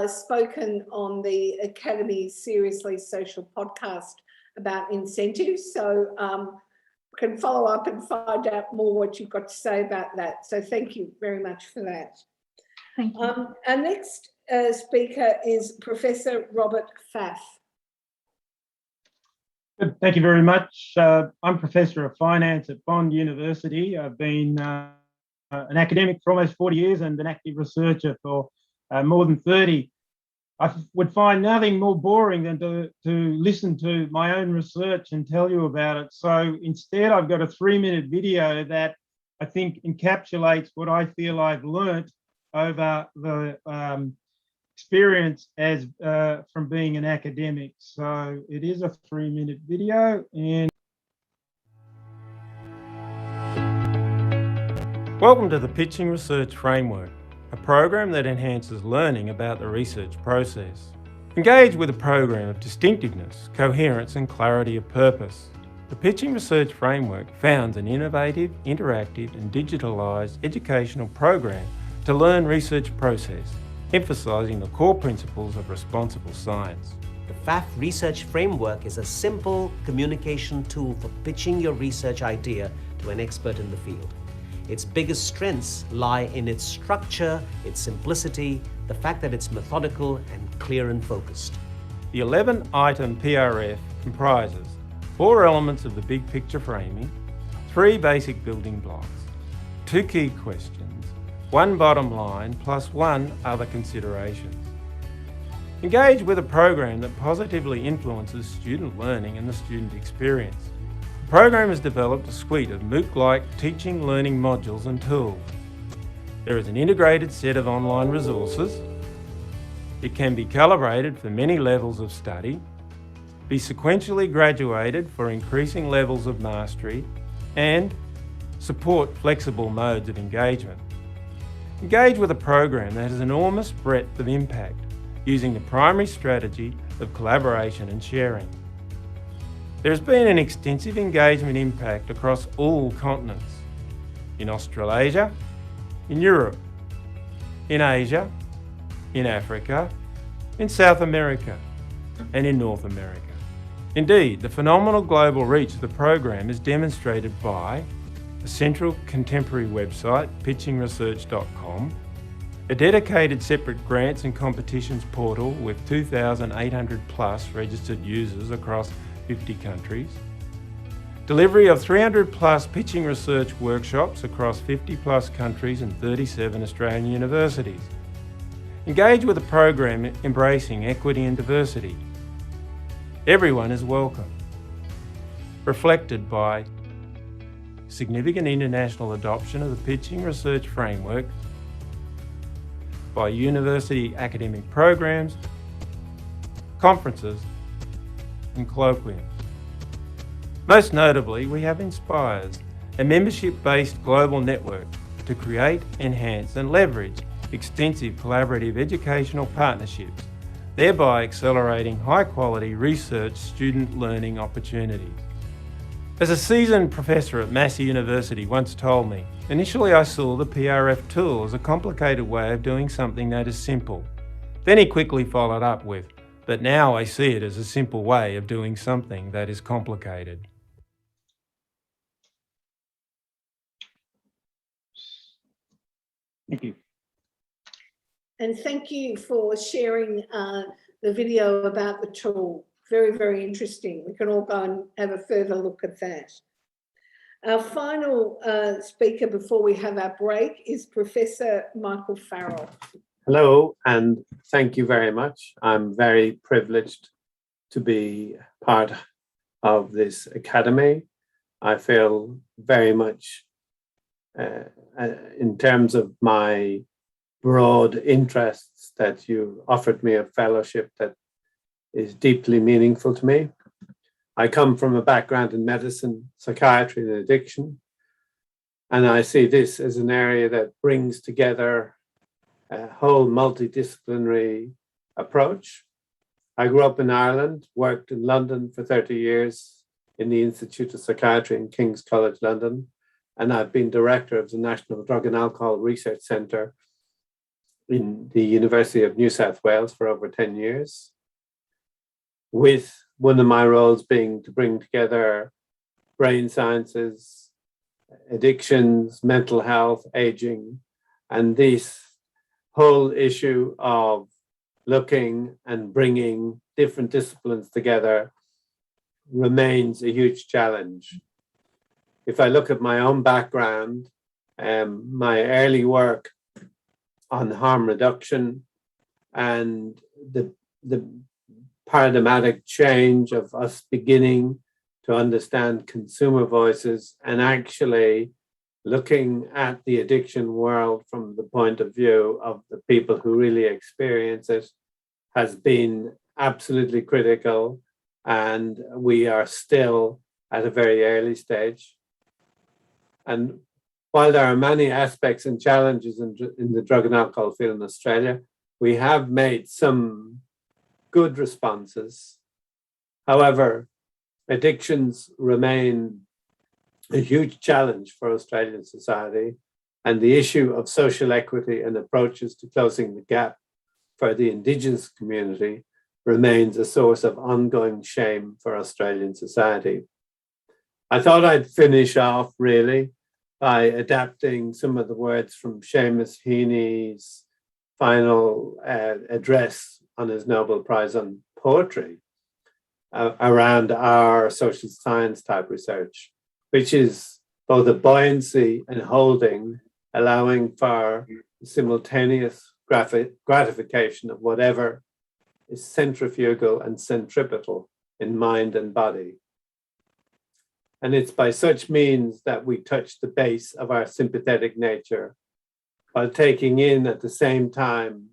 spoken on the Academy Seriously Social podcast about incentives. So can follow up and find out more what you've got to say about that. So thank you very much for that. Thank you. Our next speaker is Professor Robert Faff. Good. Thank you very much. I'm Professor of Finance at Bond University. I've been an academic for almost 40 years and an active researcher for more than 30. I would find nothing more boring than to listen to my own research and tell you about it. So instead, I've got a 3-minute video that I think encapsulates what I feel I've learnt over the experience as from being an academic. So it is a 3-minute video. And welcome to the Pitching Research Framework, a program that enhances learning about the research process. Engage with a program of distinctiveness, coherence and clarity of purpose. The Pitching Research Framework founds an innovative, interactive and digitalised educational program to learn research process, emphasising the core principles of responsible science. The Faff Research Framework is a simple communication tool for pitching your research idea to an expert in the field. Its biggest strengths lie in its structure, its simplicity, the fact that it's methodical and clear and focused. The 11-item PRF comprises 4 elements of the big picture framing, 3 basic building blocks, 2 key questions, 1 bottom line plus 1 other considerations. Engage with a program that positively influences student learning and the student experience. The program has developed a suite of MOOC-like teaching learning modules and tools. There is an integrated set of online resources. It can be calibrated for many levels of study, be sequentially graduated for increasing levels of mastery, and support flexible modes of engagement. Engage with a program that has enormous breadth of impact, using the primary strategy of collaboration and sharing. There has been an extensive engagement impact across all continents, in Australasia, in Europe, in Asia, in Africa, in South America, and in North America. Indeed, the phenomenal global reach of the program is demonstrated by a central contemporary website, pitchingresearch.com, a dedicated separate grants and competitions portal with 2,800 plus registered users across 50 countries, delivery of 300 plus pitching research workshops across 50 plus countries and 37 Australian universities. Engage with a program embracing equity and diversity. Everyone is welcome. Reflected by significant international adoption of the pitching research framework by university academic programs, conferences, and colloquiums. Most notably, we have Inspires, a membership-based global network to create, enhance, and leverage extensive collaborative educational partnerships, thereby accelerating high-quality research student learning opportunities. As a seasoned professor at Massey University once told me, initially I saw the PRF tool as a complicated way of doing something that is simple. Then he quickly followed up with, but now I see it as a simple way of doing something that is complicated. Thank you. And thank you for sharing the video about the tool. Very, very interesting. We can all go and have a further look at that. Our final speaker before we have our break is Professor Michael Farrell. Hello, and thank you very much. I'm very privileged to be part of this academy. I feel very much in terms of my broad interests that you offered me a fellowship that is deeply meaningful to me. I come from a background in medicine, psychiatry, and addiction, and I see this as an area that brings together a whole multidisciplinary approach. I grew up in Ireland, worked in London for 30 years in the Institute of Psychiatry in King's College London, and I've been director of the National Drug and Alcohol Research Centre in the University of New South Wales for over 10 years, with one of my roles being to bring together brain sciences, addictions, mental health, aging, and this whole issue of looking and bringing different disciplines together remains a huge challenge. If I look at my own background, my early work on harm reduction and the paradigmatic change of us beginning to understand consumer voices and actually looking at the addiction world from the point of view of the people who really experience it has been absolutely critical, and we are still at a very early stage. And while there are many aspects and challenges in the drug and alcohol field in Australia, we have made some good responses. However, addictions remain a huge challenge for Australian society, and the issue of social equity and approaches to closing the gap for the Indigenous community remains a source of ongoing shame for Australian society. I thought I'd finish off really by adapting some of the words from Seamus Heaney's final address on his Nobel Prize on Poetry around our social science type research, which is both a buoyancy and holding, allowing for simultaneous gratification of whatever is centrifugal and centripetal in mind and body. And it's by such means that we touch the base of our sympathetic nature, while taking in at the same time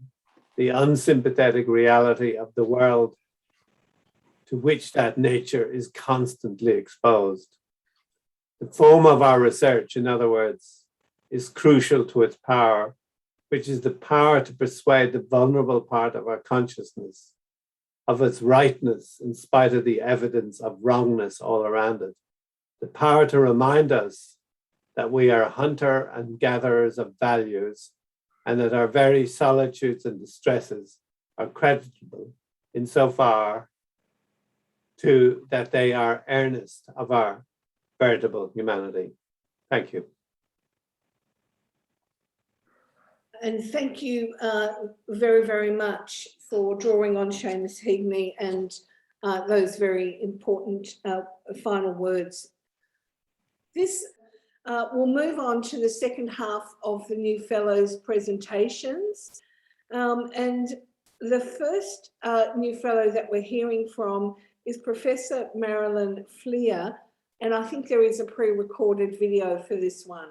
the unsympathetic reality of the world to which that nature is constantly exposed. The form of our research, in other words, is crucial to its power, which is the power to persuade the vulnerable part of our consciousness of its rightness in spite of the evidence of wrongness all around it. The power to remind us that we are hunter and gatherers of values, and that our very solitudes and distresses are creditable insofar to that they are earnest of our veritable humanity. Thank you. And thank you very, very much for drawing on Seamus Heaney and those very important final words. This we'll move on to the second half of the new fellows' presentations. And the first new fellow that we're hearing from is Professor Marilyn Fleer And I think there is a pre-recorded video for this one.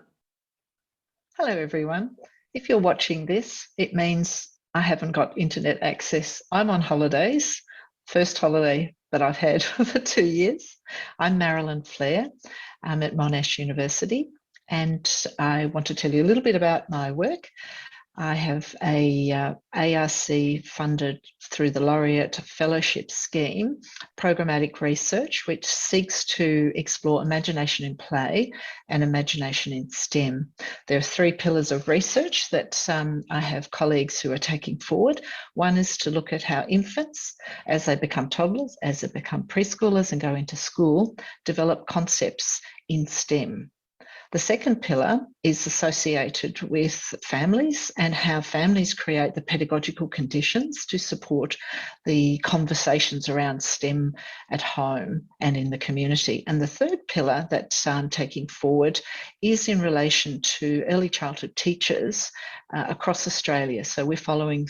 Hello, everyone. If you're watching this, it means I haven't got internet access. I'm on holidays, first holiday that I've had for 2 years. I'm Marilyn Flair. I'm at Monash University, and I want to tell you a little bit about my work. I have a ARC funded through the Laureate Fellowship Scheme, programmatic research, which seeks to explore imagination in play and imagination in STEM. There are 3 pillars of research that I have colleagues who are taking forward. One is to look at how infants, as they become toddlers, as they become preschoolers and go into school, develop concepts in STEM. The second pillar is associated with families and how families create the pedagogical conditions to support the conversations around STEM at home and in the community. And the third pillar that I'm taking forward is in relation to early childhood teachers across Australia. So we're following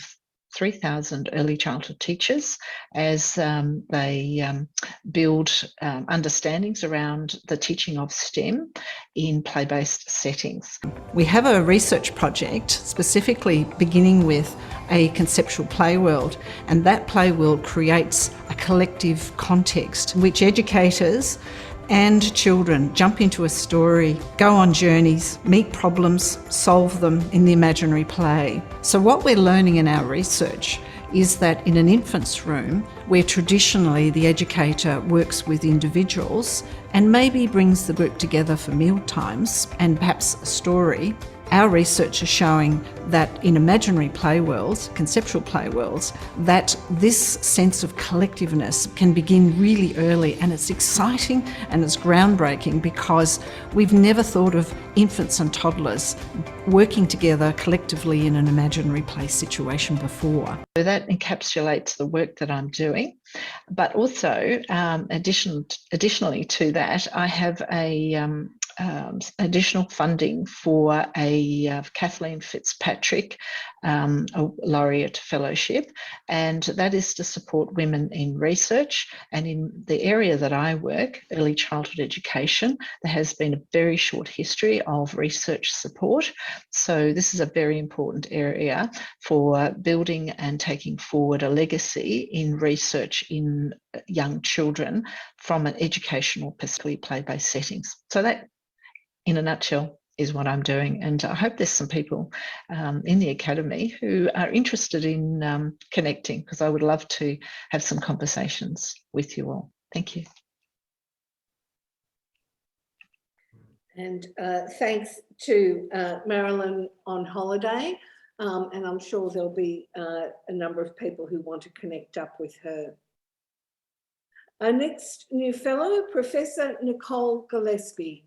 3,000 early childhood teachers as they build understandings around the teaching of STEM in play-based settings. We have a research project specifically beginning with a conceptual play world, and that play world creates a collective context which educators and children jump into a story, go on journeys, meet problems, solve them in the imaginary play. So what we're learning in our research is that in an infant's room, where traditionally the educator works with individuals and maybe brings the group together for meal times and perhaps a story, our research is showing that in imaginary play worlds, conceptual play worlds, that this sense of collectiveness can begin really early, and it's exciting and it's groundbreaking because we've never thought of infants and toddlers working together collectively in an imaginary play situation before. So that encapsulates the work that I'm doing, but also additionally to that, I have a additional funding for a Kathleen Fitzpatrick a Laureate Fellowship, and that is to support women in research. And in the area that I work, early childhood education, there has been a very short history of research support. So this is a very important area for building and taking forward a legacy in research in young children from an educational perspective, play-based settings. So that, in a nutshell, is what I'm doing. And I hope there's some people in the Academy who are interested in connecting, because I would love to have some conversations with you all. Thank you. And thanks to Marilyn on holiday. And I'm sure there'll be a number of people who want to connect up with her. Our next new fellow, Professor Nicole Gillespie.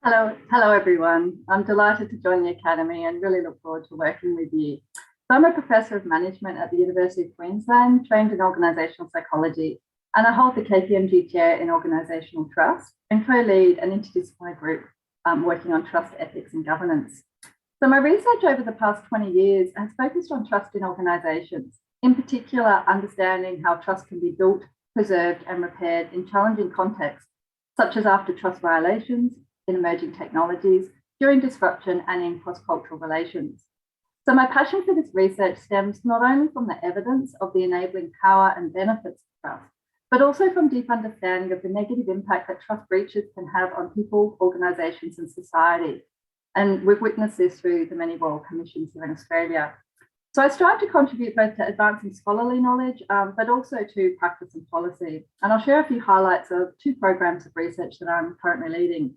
Hello everyone. I'm delighted to join the Academy and really look forward to working with you. So I'm a Professor of Management at the University of Queensland, trained in Organisational Psychology, and I hold the KPMG Chair in Organisational Trust and co-lead an interdisciplinary group working on trust, ethics and governance. So my research over the past 20 years has focused on trust in organisations, in particular understanding how trust can be built, preserved and repaired in challenging contexts, such as after trust violations, in emerging technologies, during disruption and in cross-cultural relations. So my passion for this research stems not only from the evidence of the enabling power and benefits of trust, but also from deep understanding of the negative impact that trust breaches can have on people, organisations and society. And we've witnessed this through the many Royal Commissions here in Australia. So I strive to contribute both to advancing scholarly knowledge, but also to practice and policy. And I'll share a few highlights of 2 programs of research that I'm currently leading.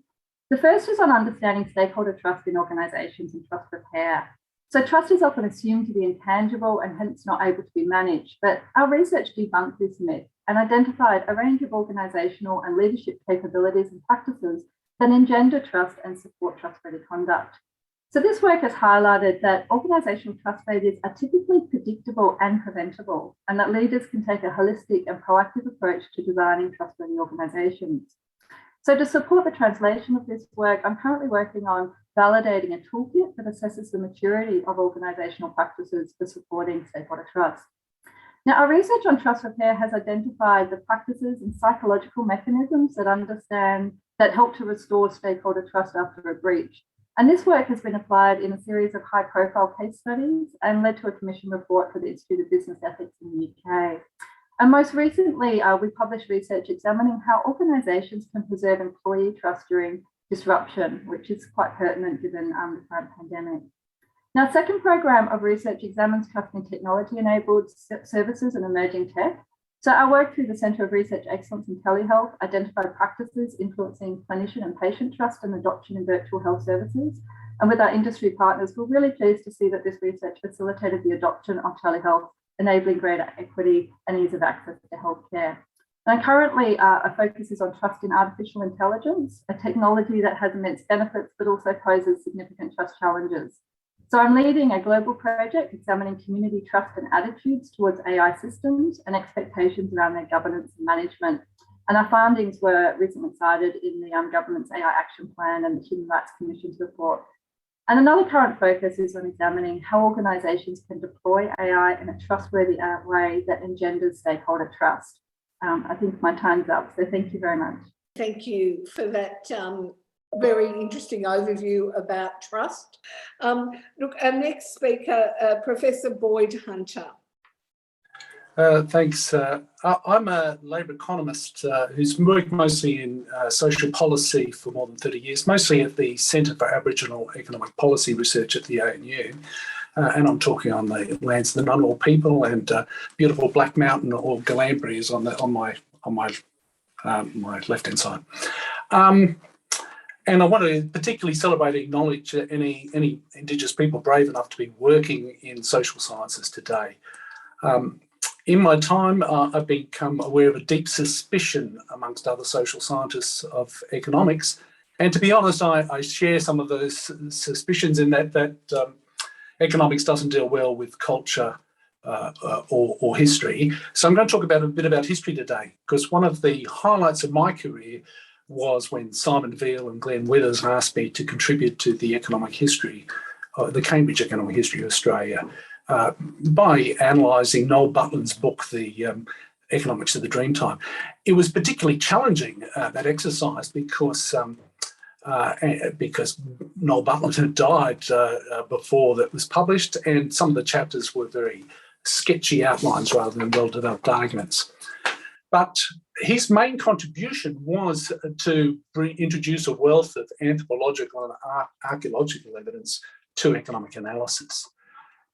The first is on understanding stakeholder trust in organisations and trust repair. So trust is often assumed to be intangible and hence not able to be managed, but our research debunked this myth and identified a range of organisational and leadership capabilities and practices that engender trust and support trustworthy conduct. So this work has highlighted that organisational trust failures are typically predictable and preventable, and that leaders can take a holistic and proactive approach to designing trustworthy organisations. So to support the translation of this work, I'm currently working on validating a toolkit that assesses the maturity of organisational practices for supporting stakeholder trust. Now, our research on trust repair has identified the practices and psychological mechanisms that help to restore stakeholder trust after a breach. And this work has been applied in a series of high-profile case studies and led to a commission report for the Institute of Business Ethics in the UK. And most recently, we published research examining how organisations can preserve employee trust during disruption, which is quite pertinent given the current pandemic. Now, second program of research examines trust in technology-enabled services and emerging tech. So our work through the Centre of Research Excellence in Telehealth identified practices influencing clinician and patient trust and adoption in virtual health services. And with our industry partners, we're really pleased to see that this research facilitated the adoption of telehealth, enabling greater equity and ease of access to healthcare. And currently, our focus is on trust in artificial intelligence, a technology that has immense benefits, but also poses significant trust challenges. So I'm leading a global project examining community trust and attitudes towards AI systems and expectations around their governance and management. And our findings were recently cited in the Government's AI Action Plan and the Human Rights Commission's report. And another current focus is on examining how organisations can deploy AI in a trustworthy way that engenders stakeholder trust. I think my time's up, so thank you very much. Thank you for that very interesting overview about trust. Look, our next speaker, Professor Boyd Hunter. Thanks. I'm a Labor economist who's worked mostly in social policy for more than 30 years, mostly at the Centre for Aboriginal Economic Policy Research at the ANU. And I'm talking on the lands of the Ngunnawal people, and beautiful Black Mountain or Gallambri is on my left-hand side. And I want to particularly celebrate and acknowledge any Indigenous people brave enough to be working in social sciences today. In my time, I've become aware of a deep suspicion amongst other social scientists of economics. And to be honest, I share some of those suspicions in that economics doesn't deal well with culture or history. So I'm going to talk a bit about history today, because one of the highlights of my career was when Simon Veal and Glenn Withers asked me to contribute to the economic history, the Cambridge Economic History of Australia, by analysing Noel Butland's book, The Economics of the Dreamtime. It was particularly challenging, that exercise, because Noel Butland had died before that was published, and some of the chapters were very sketchy outlines rather than well-developed arguments. But his main contribution was to introduce a wealth of anthropological and archaeological evidence to economic analysis.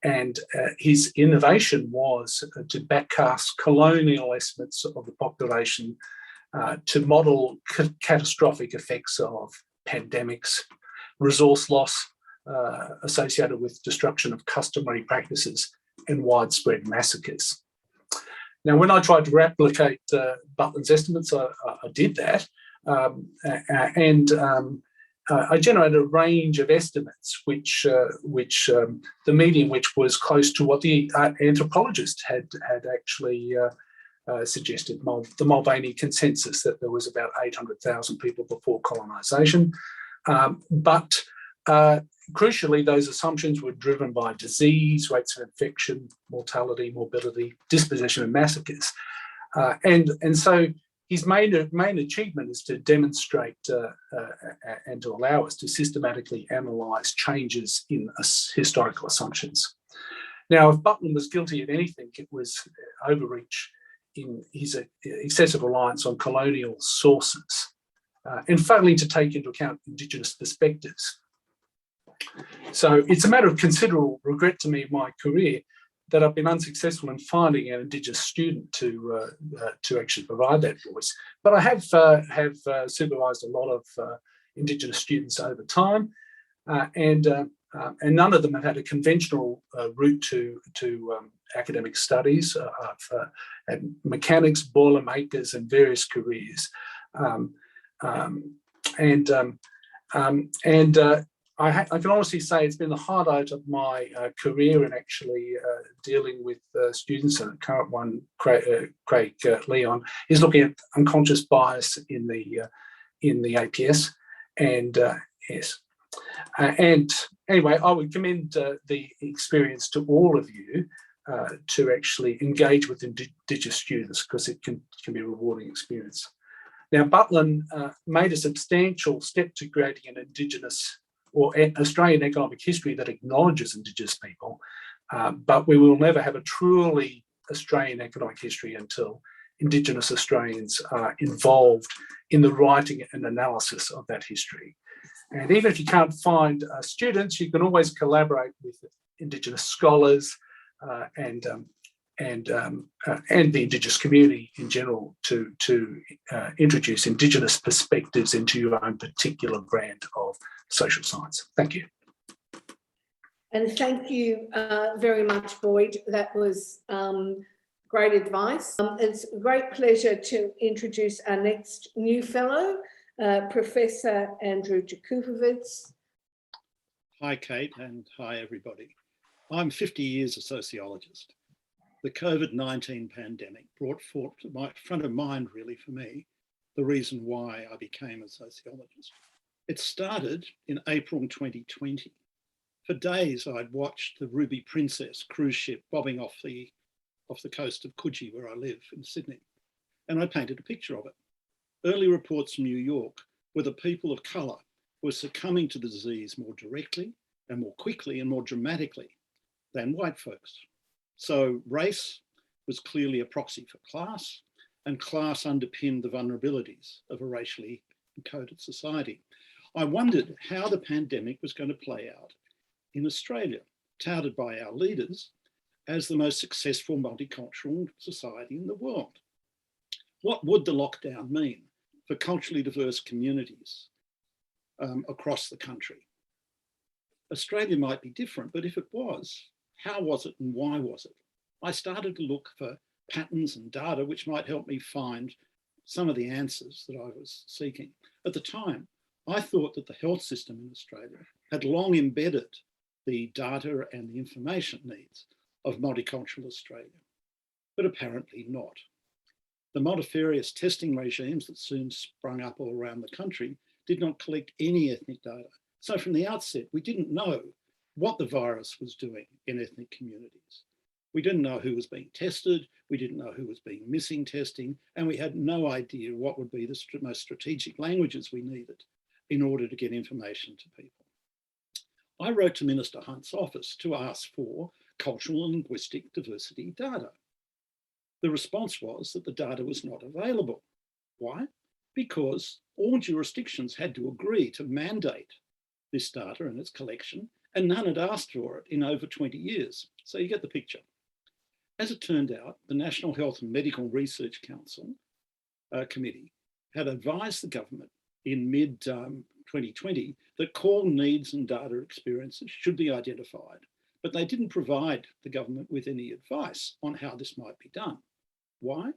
And his innovation was to backcast colonial estimates of the population to model catastrophic effects of pandemics, resource loss associated with destruction of customary practices, and widespread massacres. Now, when I tried to replicate Butland's estimates, I did that, I generated a range of estimates, which the median which was close to what the anthropologists had actually suggested, the Mulvaney consensus, that there was about 800,000 people before colonisation. But crucially, those assumptions were driven by disease, rates of infection, mortality, morbidity, dispossession, and massacres. And so his main achievement is to demonstrate and to allow us to systematically analyse changes in historical assumptions. Now, if Butland was guilty of anything, it was overreach in his excessive reliance on colonial sources and failing to take into account Indigenous perspectives. So it's a matter of considerable regret to me in my career that I've been unsuccessful in finding an Indigenous student to actually provide that voice. But I have supervised a lot of Indigenous students over time, and none of them have had a conventional route to academic studies. I've had mechanics, boilermakers, and various careers, I can honestly say it's been the highlight of my career in actually dealing with students, and the current one, Craig Leon, is looking at unconscious bias in the APS, and yes. And anyway, I would commend the experience to all of you, to actually engage with Indigenous students, because it can be a rewarding experience. Now, Butlin made a substantial step to creating an Indigenous or Australian economic history that acknowledges Indigenous people, but we will never have a truly Australian economic history until Indigenous Australians are involved in the writing and analysis of that history. And even if you can't find students, you can always collaborate with Indigenous scholars and the Indigenous community in general to introduce Indigenous perspectives into your own particular brand of social science. Thank you. And thank you very much, Boyd. That was great advice. It's a great pleasure to introduce our next new fellow, Professor Andrew Jakubowicz. Hi, Kate, and hi, everybody. I'm 50 years a sociologist. The COVID-19 pandemic brought forth to my front of mind, really, for me, the reason why I became a sociologist. It started in April 2020. For days, I'd watched the Ruby Princess cruise ship bobbing off the coast of Coogee, where I live in Sydney, and I painted a picture of it. Early reports from New York were that people of colour were succumbing to the disease more directly and more quickly and more dramatically than white folks. So race was clearly a proxy for class, and class underpinned the vulnerabilities of a racially encoded society. I wondered how the pandemic was going to play out in Australia, touted by our leaders as the most successful multicultural society in the world. What would the lockdown mean for culturally diverse communities across the country? Australia might be different, but if it was, how was it and why was it? I started to look for patterns and data which might help me find some of the answers that I was seeking. At the time, I thought that the health system in Australia had long embedded the data and the information needs of multicultural Australia, but apparently not. The multifarious testing regimes that soon sprung up all around the country did not collect any ethnic data. So from the outset, we didn't know what the virus was doing in ethnic communities. We didn't know who was being tested, we didn't know who was being missing testing, and we had no idea what would be the most strategic languages we needed in order to get information to people. I wrote to Minister Hunt's office to ask for cultural and linguistic diversity data. The response was that the data was not available. Why? Because all jurisdictions had to agree to mandate this data and its collection, and none had asked for it in over 20 years. So you get the picture. As it turned out, the National Health and Medical Research Council committee had advised the government in mid-2020 that core needs and data experiences should be identified, but they didn't provide the government with any advice on how this might be done. Why?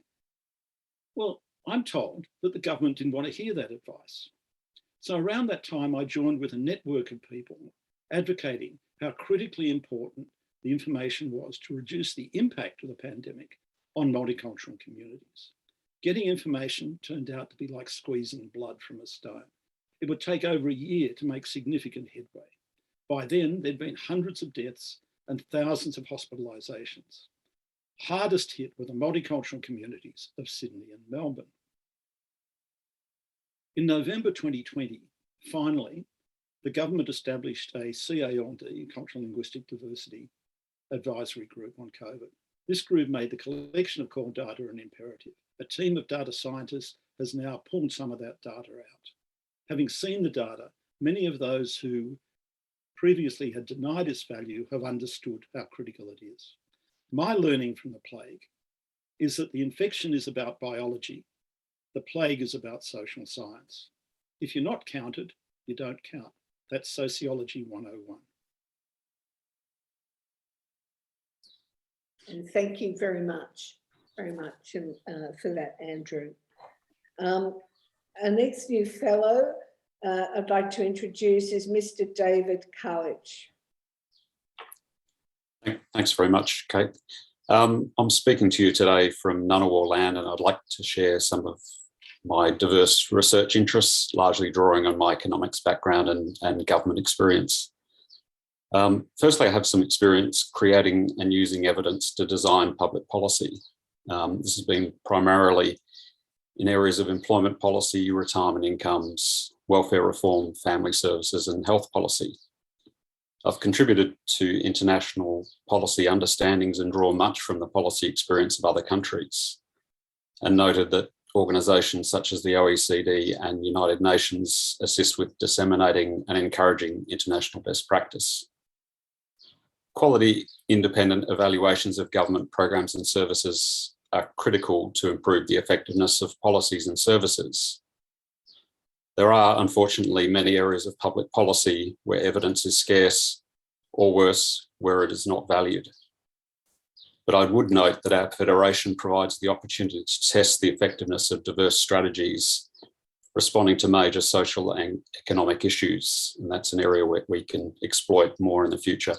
Well, I'm told that the government didn't want to hear that advice. So around that time, I joined with a network of people advocating how critically important the information was to reduce the impact of the pandemic on multicultural communities. Getting information turned out to be like squeezing blood from a stone. It would take over a year to make significant headway. By then, there'd been hundreds of deaths and thousands of hospitalisations. Hardest hit were the multicultural communities of Sydney and Melbourne. In November 2020, finally, the government established a CALD, Cultural Linguistic Diversity Advisory Group on COVID. This group made the collection of core data an imperative. A team of data scientists has now pulled some of that data out. Having seen the data, many of those who previously had denied its value have understood how critical it is. My learning from the plague is that the infection is about biology. The plague is about social science. If you're not counted, you don't count. That's Sociology 101. And thank you very much for that, Andrew. Our next new fellow I'd like to introduce is Mr. David Kalisch. Thanks very much, Kate. I'm speaking to you today from Ngunnawal land, and I'd like to share some of my diverse research interests, largely drawing on my economics background and government experience. Firstly, I have some experience creating and using evidence to design public policy. This has been primarily in areas of employment policy, retirement incomes, welfare reform, family services, and health policy. I've contributed to international policy understandings and drawn much from the policy experience of other countries, and noted that organisations such as the OECD and United Nations assist with disseminating and encouraging international best practice. Quality, independent evaluations of government programs and services are critical to improve the effectiveness of policies and services. There are, unfortunately, many areas of public policy where evidence is scarce, or worse, where it is not valued. But I would note that our federation provides the opportunity to test the effectiveness of diverse strategies responding to major social and economic issues, and that's an area where we can exploit more in the future.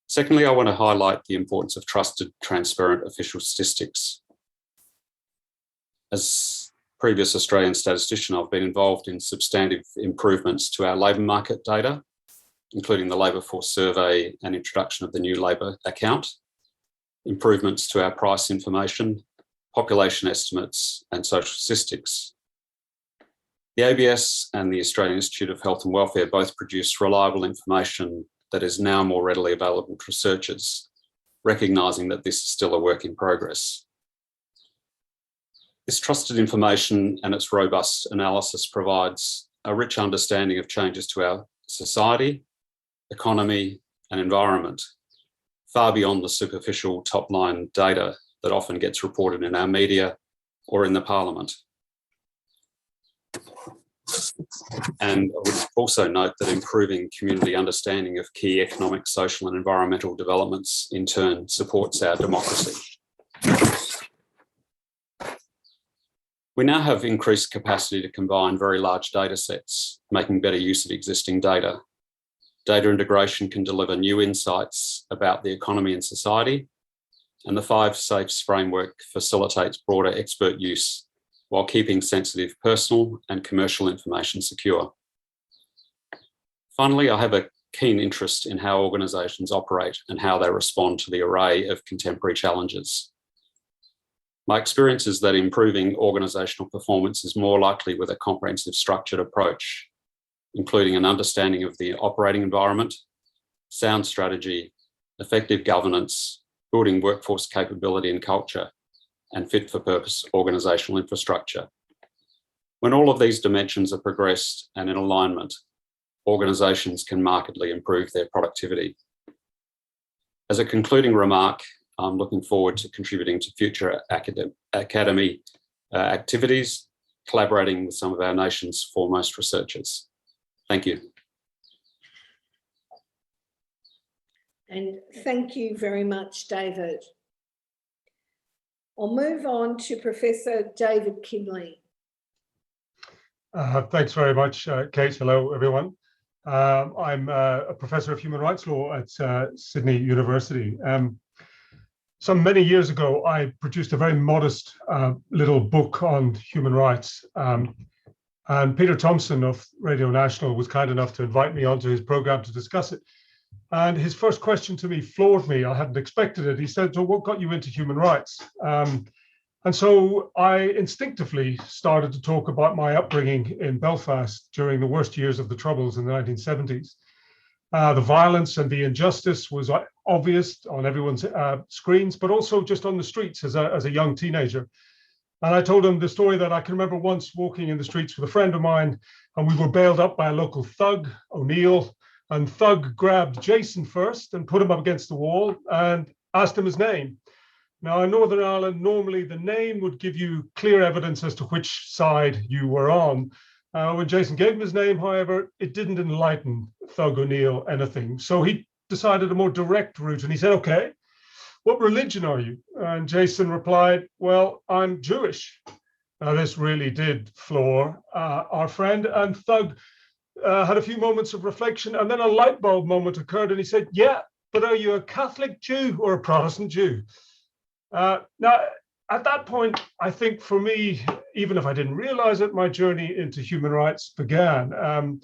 Secondly, I want to highlight the importance of trusted, transparent official statistics. As previous Australian statistician, I've been involved in substantive improvements to our labour market data, including the labour force survey and introduction of the new labour account, improvements to our price information, population estimates, and social statistics. The ABS and the Australian Institute of Health and Welfare both produce reliable information that is now more readily available to researchers, recognising that this is still a work in progress. This trusted information and its robust analysis provides a rich understanding of changes to our society, economy, and environment, far beyond the superficial top-line data that often gets reported in our media or in the Parliament. And I would also note that improving community understanding of key economic, social, and environmental developments in turn supports our democracy. We now have increased capacity to combine very large data sets, making better use of existing data. Data integration can deliver new insights about the economy and society, and the 5 Safes framework facilitates broader expert use while keeping sensitive personal and commercial information secure. Finally, I have a keen interest in how organisations operate and how they respond to the array of contemporary challenges. My experience is that improving organisational performance is more likely with a comprehensive, structured approach, including an understanding of the operating environment, sound strategy, effective governance, building workforce capability and culture, and fit-for-purpose organisational infrastructure. When all of these dimensions are progressed and in alignment, organisations can markedly improve their productivity. As a concluding remark, I'm looking forward to contributing to future academy activities, collaborating with some of our nation's foremost researchers. Thank you. And thank you very much, David. I'll move on to Professor David Kinley. Thanks very much, Kate. Hello, everyone. I'm a professor of human rights law at Sydney University. Some many years ago, I produced a very modest little book on human rights. And Peter Thompson of Radio National was kind enough to invite me onto his program to discuss it. And his first question to me floored me. I hadn't expected it. He said, "So what got you into human rights?" And so I instinctively started to talk about my upbringing in Belfast during the worst years of the Troubles in the 1970s. The violence and the injustice was obvious on everyone's screens, but also just on the streets as a young teenager. And I told him the story that I can remember once walking in the streets with a friend of mine, and we were bailed up by a local thug, O'Neill, and thug grabbed Jason first and put him up against the wall and asked him his name. Now, in Northern Ireland, normally the name would give you clear evidence as to which side you were on. When Jason gave him his name, however, it didn't enlighten thug O'Neill anything. So he decided a more direct route, and he said, "Okay, what religion are you?" And Jason replied, "Well, I'm Jewish." Now, this really did floor our friend, and thug had a few moments of reflection, and then a light bulb moment occurred, and he said, "Yeah, but are you a Catholic Jew or a Protestant Jew?" Now, at that point, I think for me, even if I didn't realize it, my journey into human rights began.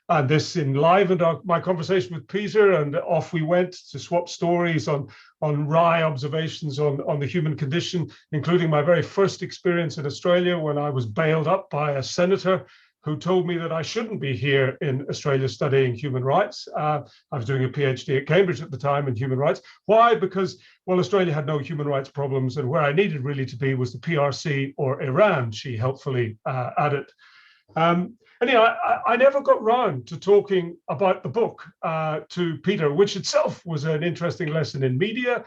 And this enlivened my conversation with Peter, and off we went to swap stories on wry observations on the human condition, including my very first experience in Australia when I was bailed up by a senator who told me that I shouldn't be here in Australia studying human rights. I was doing a PhD at Cambridge at the time in human rights. Why? Because, well, Australia had no human rights problems, and where I needed really to be was the PRC or Iran, she helpfully added. Anyhow, I never got round to talking about the book to Peter, which itself was an interesting lesson in media.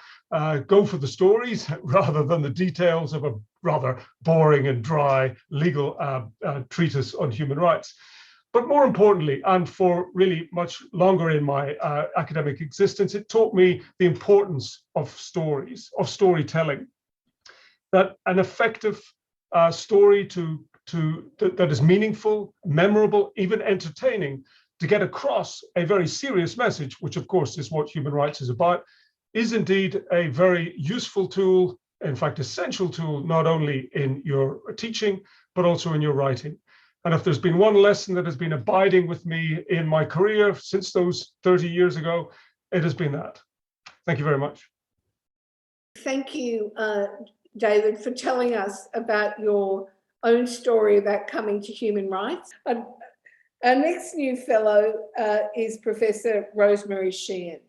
Go for the stories rather than the details of a rather boring and dry legal treatise on human rights. But more importantly, and for really much longer in my academic existence, it taught me the importance of stories, of storytelling. That an effective story that is meaningful, memorable, even entertaining, to get across a very serious message, which of course is what human rights is about, is indeed a very useful tool, in fact, essential tool, not only in your teaching, but also in your writing. And if there's been one lesson that has been abiding with me in my career since those 30 years ago, it has been that. Thank you very much. Thank you, David, for telling us about your own story about coming to human rights. Our next new fellow is Professor Rosemary Sheehan.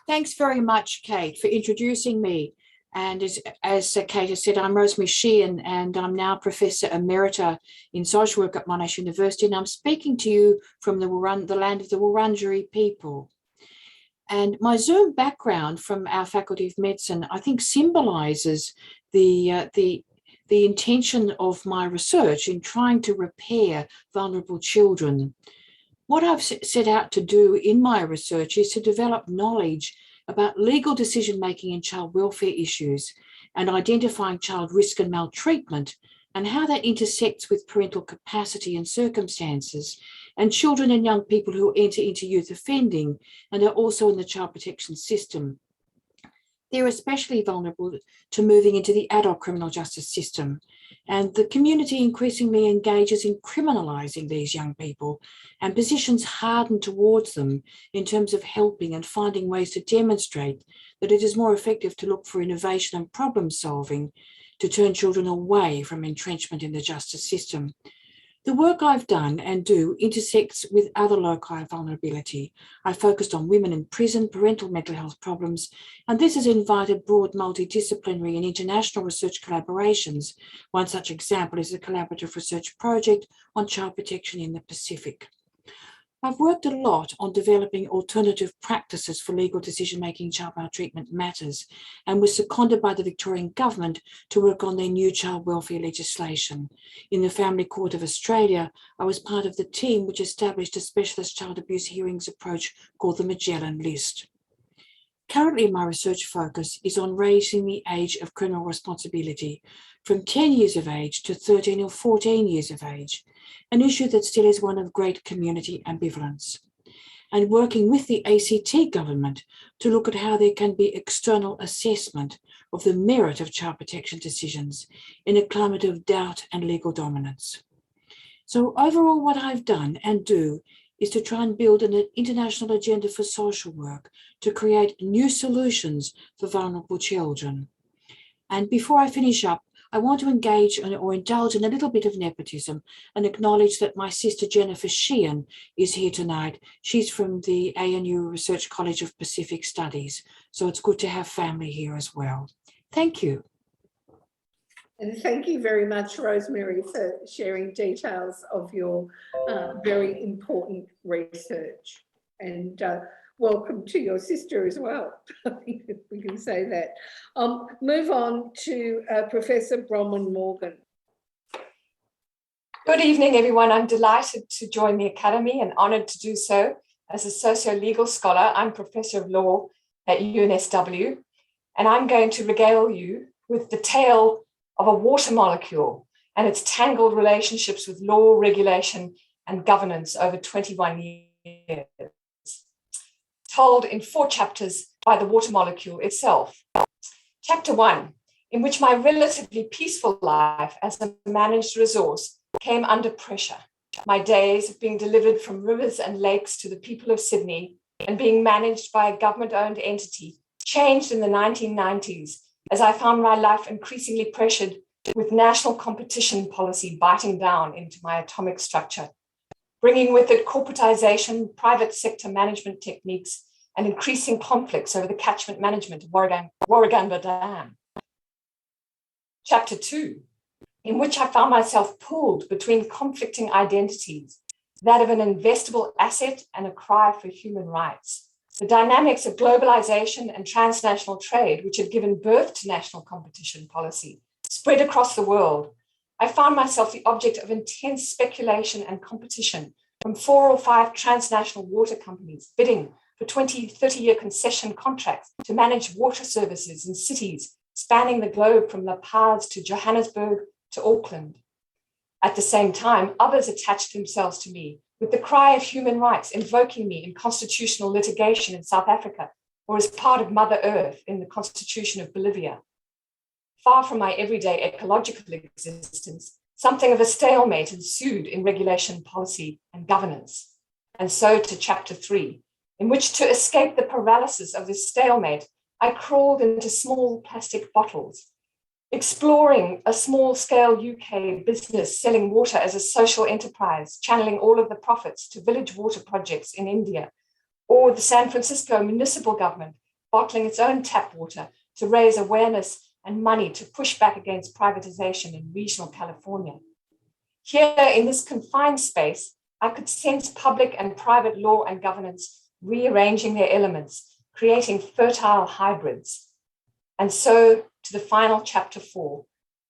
Thanks very much, Kate, for introducing me. And as Kate has said, I'm Rosemary Sheehan, and I'm now Professor Emerita in Social Work at Monash University, and I'm speaking to you from the land of the Wurundjeri people. And my Zoom background from our Faculty of Medicine, I think, symbolises the intention of my research in trying to repair vulnerable children. What I've set out to do in my research is to develop knowledge about legal decision-making in child welfare issues and identifying child risk and maltreatment and how that intersects with parental capacity and circumstances and children and young people who enter into youth offending and are also in the child protection system. They're especially vulnerable to moving into the adult criminal justice system. And the community increasingly engages in criminalising these young people, and positions harden towards them in terms of helping and finding ways to demonstrate that it is more effective to look for innovation and problem solving to turn children away from entrenchment in the justice system. The work I've done and do intersects with other loci of vulnerability. I focused on women in prison, parental mental health problems, and this has invited broad multidisciplinary and international research collaborations. One such example is the collaborative research project on child protection in the Pacific. I've worked a lot on developing alternative practices for legal decision-making in child maltreatment matters, and was seconded by the Victorian Government to work on their new child welfare legislation. In the Family Court of Australia, I was part of the team which established a specialist child abuse hearings approach called the Magellan List. Currently, my research focus is on raising the age of criminal responsibility from 10 years of age to 13 or 14 years of age, an issue that still is one of great community ambivalence, and working with the ACT government to look at how there can be external assessment of the merit of child protection decisions in a climate of doubt and legal dominance. So overall, what I've done and do is to try and build an international agenda for social work to create new solutions for vulnerable children. And before I finish up, I want to engage or indulge in a little bit of nepotism and acknowledge that my sister Jennifer Sheehan is here tonight. She's from the ANU Research College of Pacific Studies, so it's good to have family here as well. Thank you. And thank you very much, Rosemary, for sharing details of your very important research. And welcome to your sister as well. I think we can say that. Move on to Professor Bronwen Morgan. Good evening, everyone. I'm delighted to join the Academy and honoured to do so. As a socio-legal scholar, I'm Professor of Law at UNSW, and I'm going to regale you with the tale of a water molecule and its tangled relationships with law, regulation, and governance over 21 years. Told in 4 chapters by the water molecule itself. Chapter 1, in which my relatively peaceful life as a managed resource came under pressure My days of being delivered from rivers and lakes to the people of Sydney and being managed by a government-owned entity changed in the 1990s as I found my life increasingly pressured with national competition policy biting down into my atomic structure, bringing with it corporatization, private sector management techniques, and increasing conflicts over the catchment management of Warragamba Dam. Chapter 2, in which I found myself pulled between conflicting identities, that of an investable asset and a cry for human rights. The dynamics of globalization and transnational trade, which had given birth to national competition policy, spread across the world. I found myself the object of intense speculation and competition from 4 or 5 transnational water companies bidding for 20, 30-year concession contracts to manage water services in cities spanning the globe from La Paz to Johannesburg to Auckland. At the same time, others attached themselves to me with the cry of human rights, invoking me in constitutional litigation in South Africa or as part of Mother Earth in the Constitution of Bolivia. Far from my everyday ecological existence, something of a stalemate ensued in regulation, policy, and governance. And so to Chapter 3, in which, to escape the paralysis of this stalemate, I crawled into small plastic bottles, exploring a small-scale UK business selling water as a social enterprise, channeling all of the profits to village water projects in India, or the San Francisco municipal government bottling its own tap water to raise awareness and money to push back against privatization in regional California. Here, in this confined space, I could sense public and private law and governance rearranging their elements, creating fertile hybrids. And so to the final Chapter 4,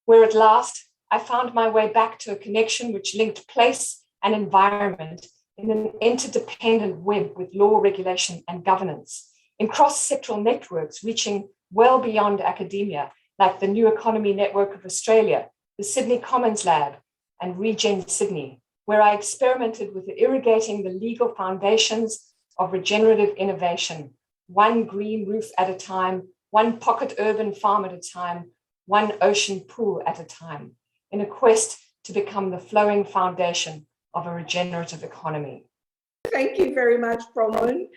where at last I found my way back to a connection which linked place and environment in an interdependent web with law, regulation, and governance, in cross-sectoral networks reaching well beyond academia, like the New Economy Network of Australia, the Sydney Commons Lab, and Regen Sydney, where I experimented with irrigating the legal foundations of regenerative innovation, one green roof at a time, one pocket urban farm at a time, one ocean pool at a time, in a quest to become the flowing foundation of a regenerative economy. Thank you very much, Bronwen,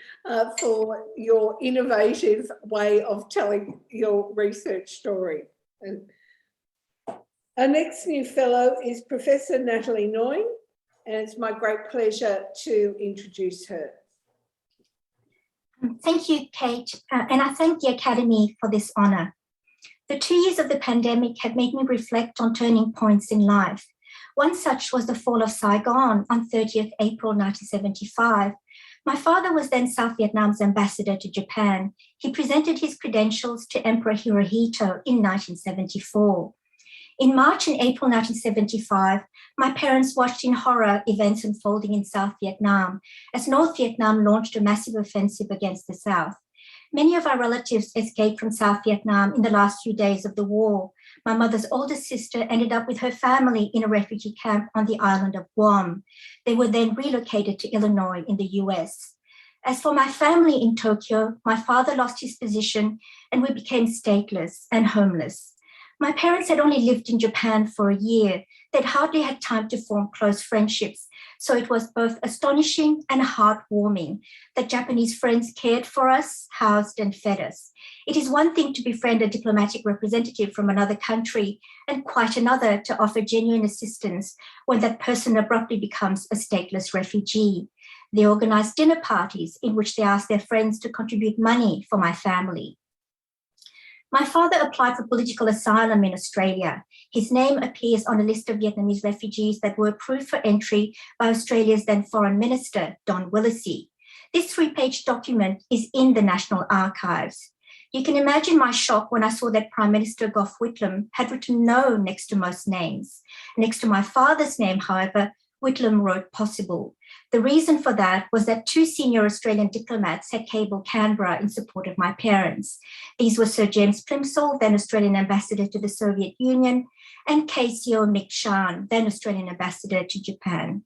for your innovative way of telling your research story. And our next new fellow is Professor Natalie Noyne, and it's my great pleasure to introduce her. Thank you, Kate, and I thank the Academy for this honour. The 2 years of the pandemic have made me reflect on turning points in life. One such was the fall of Saigon on 30th April 1975. My father was then South Vietnam's ambassador to Japan. He presented his credentials to Emperor Hirohito in 1974. In March and April 1975, my parents watched in horror events unfolding in South Vietnam as North Vietnam launched a massive offensive against the South. Many of our relatives escaped from South Vietnam in the last few days of the war. My mother's older sister ended up with her family in a refugee camp on the island of Guam. They were then relocated to Illinois in the US. As for my family in Tokyo, my father lost his position and we became stateless and homeless. My parents had only lived in Japan for a year. They'd hardly had time to form close friendships, so it was both astonishing and heartwarming that Japanese friends cared for us, housed and fed us. It is one thing to befriend a diplomatic representative from another country and quite another to offer genuine assistance when that person abruptly becomes a stateless refugee. They organized dinner parties in which they asked their friends to contribute money for my family. My father applied for political asylum in Australia. His name appears on a list of Vietnamese refugees that were approved for entry by Australia's then Foreign Minister, Don Gillespie. This 3-page document is in the National Archives. You can imagine my shock when I saw that Prime Minister Gough Whitlam had written no next to most names. Next to my father's name, however, Whitlam wrote possible. The reason for that was that 2 senior Australian diplomats had cabled Canberra in support of my parents. These were Sir James Plimsoll, then Australian ambassador to the Soviet Union, and KCO Mick Shan, then Australian ambassador to Japan.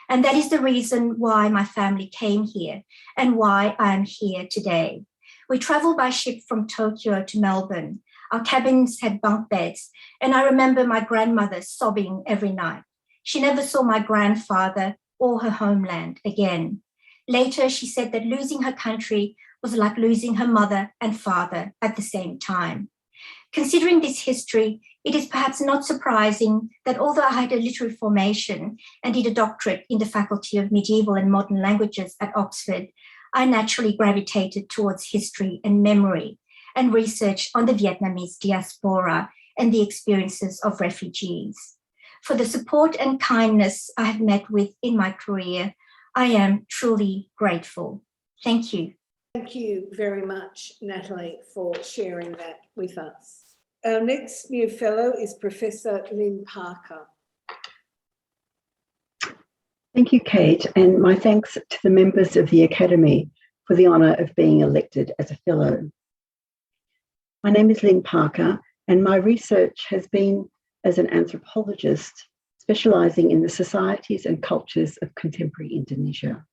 And that is the reason why my family came here and why I am here today. We traveled by ship from Tokyo to Melbourne. Our cabins had bunk beds, and I remember my grandmother sobbing every night. She never saw my grandfather or her homeland again. Later, she said that losing her country was like losing her mother and father at the same time. Considering this history, it is perhaps not surprising that although I had a literary formation and did a doctorate in the Faculty of Medieval and Modern Languages at Oxford, I naturally gravitated towards history and memory and research on the Vietnamese diaspora and the experiences of refugees. For the support and kindness I have met with in my career, I am truly grateful. Thank you. Thank you very much, Natalie, for sharing that with us. Our next new fellow is Professor Lynn Parker. Thank you, Kate, and my thanks to the members of the Academy for the honour of being elected as a fellow. My name is Lynn Parker, and my research has been as an anthropologist specialising in the societies and cultures of contemporary Indonesia.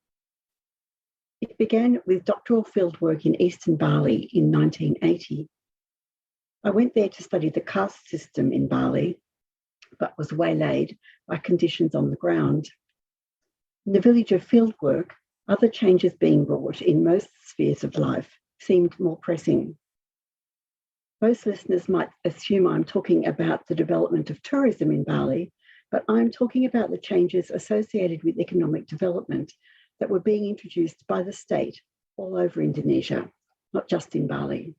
It began with doctoral fieldwork in eastern Bali in 1980. I went there to study the caste system in Bali, but was waylaid by conditions on the ground. In the village of fieldwork, other changes being wrought in most spheres of life seemed more pressing. Most listeners might assume I'm talking about the development of tourism in Bali, but I'm talking about the changes associated with economic development that were being introduced by the state all over Indonesia, not just in Bali.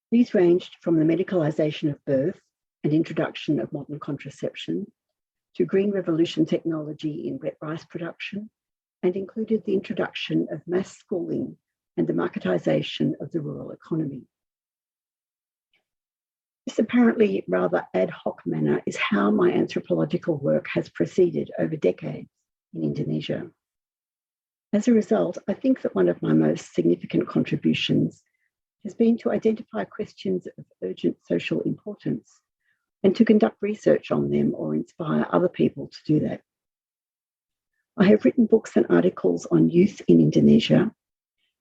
These ranged from the medicalisation of birth and introduction of modern contraception to green revolution technology in wet rice production, and included the introduction of mass schooling and the marketisation of the rural economy. This apparently rather ad hoc manner is how my anthropological work has proceeded over decades in Indonesia. As a result, I think that one of my most significant contributions has been to identify questions of urgent social importance and to conduct research on them or inspire other people to do that. I have written books and articles on youth in Indonesia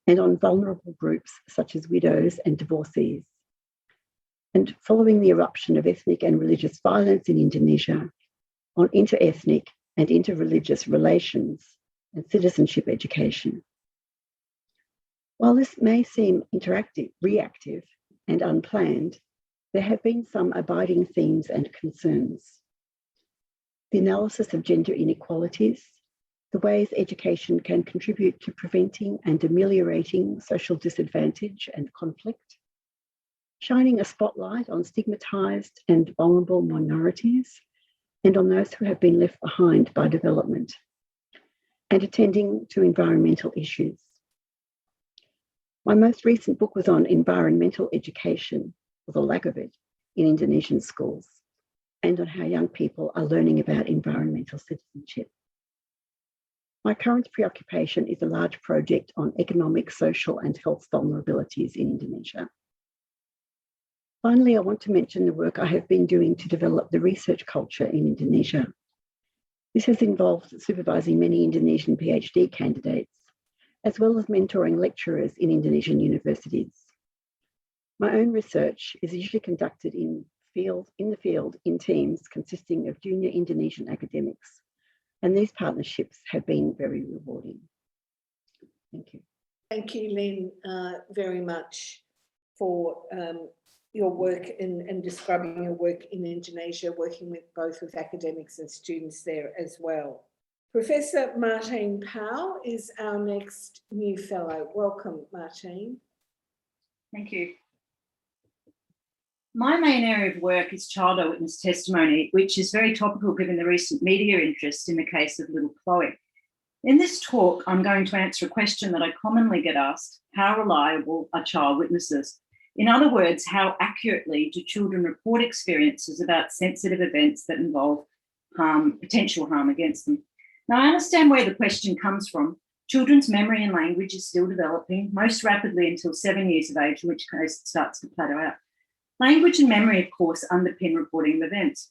and on vulnerable groups such as widows and divorcees. And following the eruption of ethnic and religious violence in Indonesia, on inter-ethnic and inter-religious relations and citizenship education. While this may seem reactive and unplanned, there have been some abiding themes and concerns. The analysis of gender inequalities, the ways education can contribute to preventing and ameliorating social disadvantage and conflict, shining a spotlight on stigmatised and vulnerable minorities and on those who have been left behind by development, and attending to environmental issues. My most recent book was on environmental education, or the lack of it, in Indonesian schools, and on how young people are learning about environmental citizenship. My current preoccupation is a large project on economic, social, and health vulnerabilities in Indonesia. Finally, I want to mention the work I have been doing to develop the research culture in Indonesia. This has involved supervising many Indonesian PhD candidates, as well as mentoring lecturers in Indonesian universities. My own research is usually conducted in the field in teams consisting of junior Indonesian academics, and these partnerships have been very rewarding. Thank you. Thank you, Lynn, very much for your work and describing your work in Indonesia, working with both with academics and students there as well. Professor Martine Powell is our next new fellow. Welcome, Martine. Thank you. My main area of work is child eyewitness testimony, which is very topical given the recent media interest in the case of little Chloe. In this talk, I'm going to answer a question that I commonly get asked: how reliable are child witnesses? In other words, how accurately do children report experiences about sensitive events that involve harm, potential harm against them? Now, I understand where the question comes from. Children's memory and language is still developing, most rapidly until 7 years of age, in which case it starts to plateau out. Language and memory, of course, underpin reporting of events.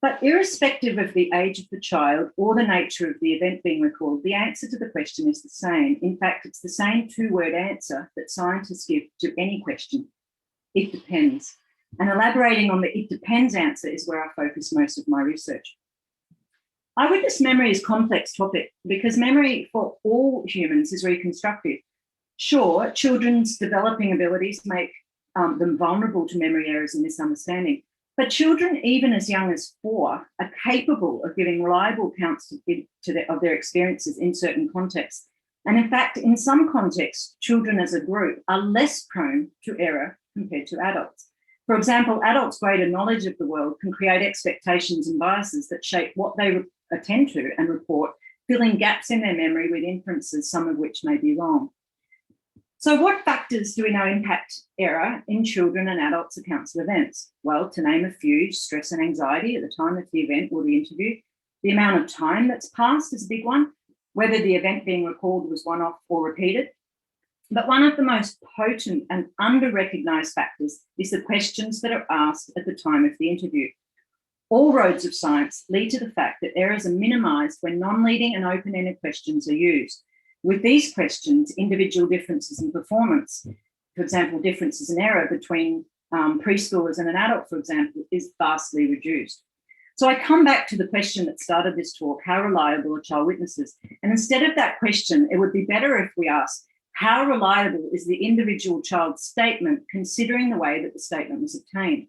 But irrespective of the age of the child or the nature of the event being recalled, the answer to the question is the same. In fact, it's the same two-word answer that scientists give to any question. It depends. And elaborating on the it depends answer is where I focus most of my research. Eyewitness memory is a complex topic because memory for all humans is reconstructive. Sure, children's developing abilities make them vulnerable to memory errors and misunderstanding, but children, even as young as 4, are capable of giving reliable accounts of their experiences in certain contexts. And in fact, in some contexts, children as a group are less prone to error compared to adults. For example, adults' greater knowledge of the world can create expectations and biases that shape what they attend to and report, filling gaps in their memory with inferences, some of which may be wrong. So what factors do we know impact error in children and adults' accounts of events? Well, to name a few, stress and anxiety at the time of the event or the interview, the amount of time that's passed is a big one, whether the event being recalled was one-off or repeated. But one of the most potent and under-recognised factors is the questions that are asked at the time of the interview. All roads of science lead to the fact that errors are minimised when non-leading and open-ended questions are used. With these questions, individual differences in performance, for example, differences in error between preschoolers and an adult, for example, is vastly reduced. So I come back to the question that started this talk, how reliable are child witnesses? And instead of that question, it would be better if we asked, how reliable is the individual child's statement considering the way that the statement was obtained?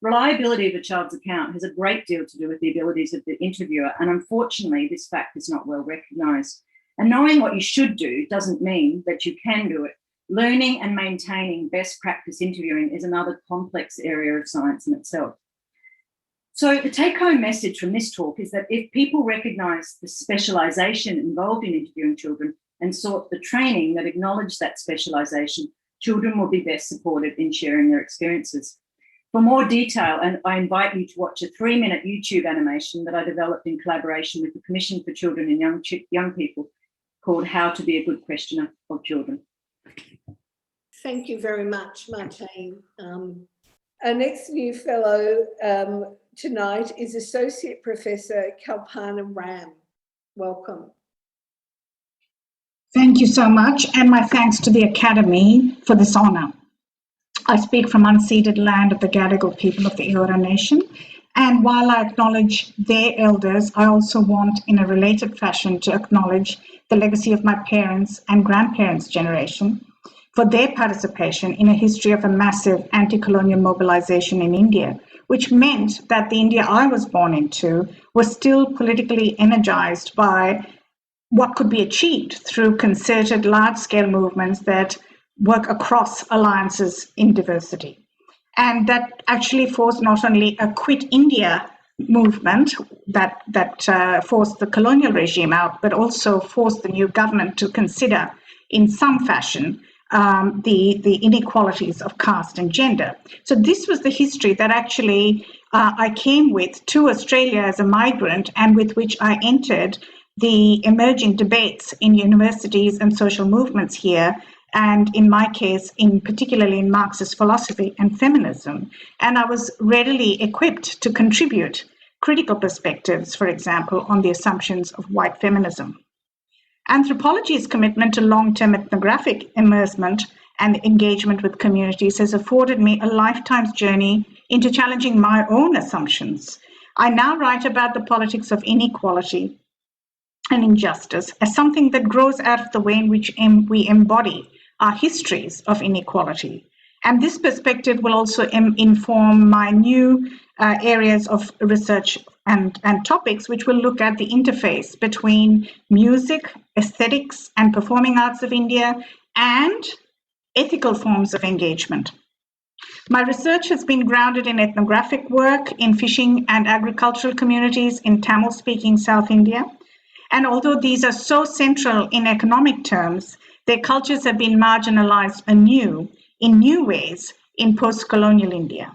Reliability of a child's account has a great deal to do with the abilities of the interviewer, and unfortunately, this fact is not well recognised. And knowing what you should do doesn't mean that you can do it. Learning and maintaining best practice interviewing is another complex area of science in itself. So the take-home message from this talk is that if people recognise the specialisation involved in interviewing children and sought the training that acknowledged that specialisation, children will be best supported in sharing their experiences. For more detail, and I invite you to watch a 3-minute YouTube animation that I developed in collaboration with the Commission for Children and Young People called How to Be a Good Questioner of Children. Thank you very much, Martine. Our next new fellow tonight is Associate Professor Kalpana Ram. Welcome. Thank you so much, and my thanks to the Academy for this honour. I speak from unceded land of the Gadigal people of the Eora Nation, and while I acknowledge their elders, I also want, in a related fashion, to acknowledge the legacy of my parents' and grandparents' generation for their participation in a history of a massive anti-colonial mobilization in India, which meant that the India I was born into was still politically energized by what could be achieved through concerted large-scale movements that work across alliances in diversity. And that actually forced not only a quit India movement that forced the colonial regime out, but also forced the new government to consider in some fashion the inequalities of caste and gender. So this was the history that actually I came with to Australia as a migrant, and with which I entered the emerging debates in universities and social movements here, and in my case, particularly in Marxist philosophy and feminism. And I was readily equipped to contribute critical perspectives, for example, on the assumptions of white feminism. Anthropology's commitment to long-term ethnographic immersement and engagement with communities has afforded me a lifetime's journey into challenging my own assumptions. I now write about the politics of inequality and injustice as something that grows out of the way in which we embody our histories of inequality. And this perspective will also inform my new areas of research and topics, which will look at the interface between music, aesthetics, and performing arts of India, and ethical forms of engagement. My research has been grounded in ethnographic work in fishing and agricultural communities in Tamil-speaking South India. And although these are so central in economic terms, their cultures have been marginalized anew in new ways in post-colonial India.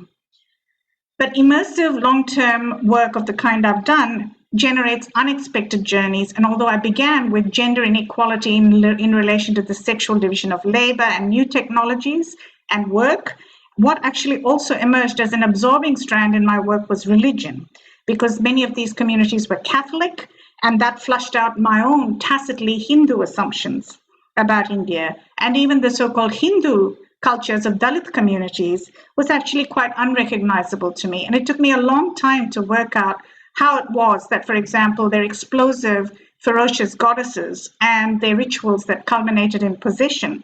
But immersive long-term work of the kind I've done generates unexpected journeys. And although I began with gender inequality in relation to the sexual division of labor and new technologies and work, what actually also emerged as an absorbing strand in my work was religion, because many of these communities were Catholic, and that flushed out my own tacitly Hindu assumptions about India. And even the so-called Hindu cultures of Dalit communities was actually quite unrecognizable to me. And it took me a long time to work out how it was that, for example, their explosive, ferocious goddesses and their rituals that culminated in possession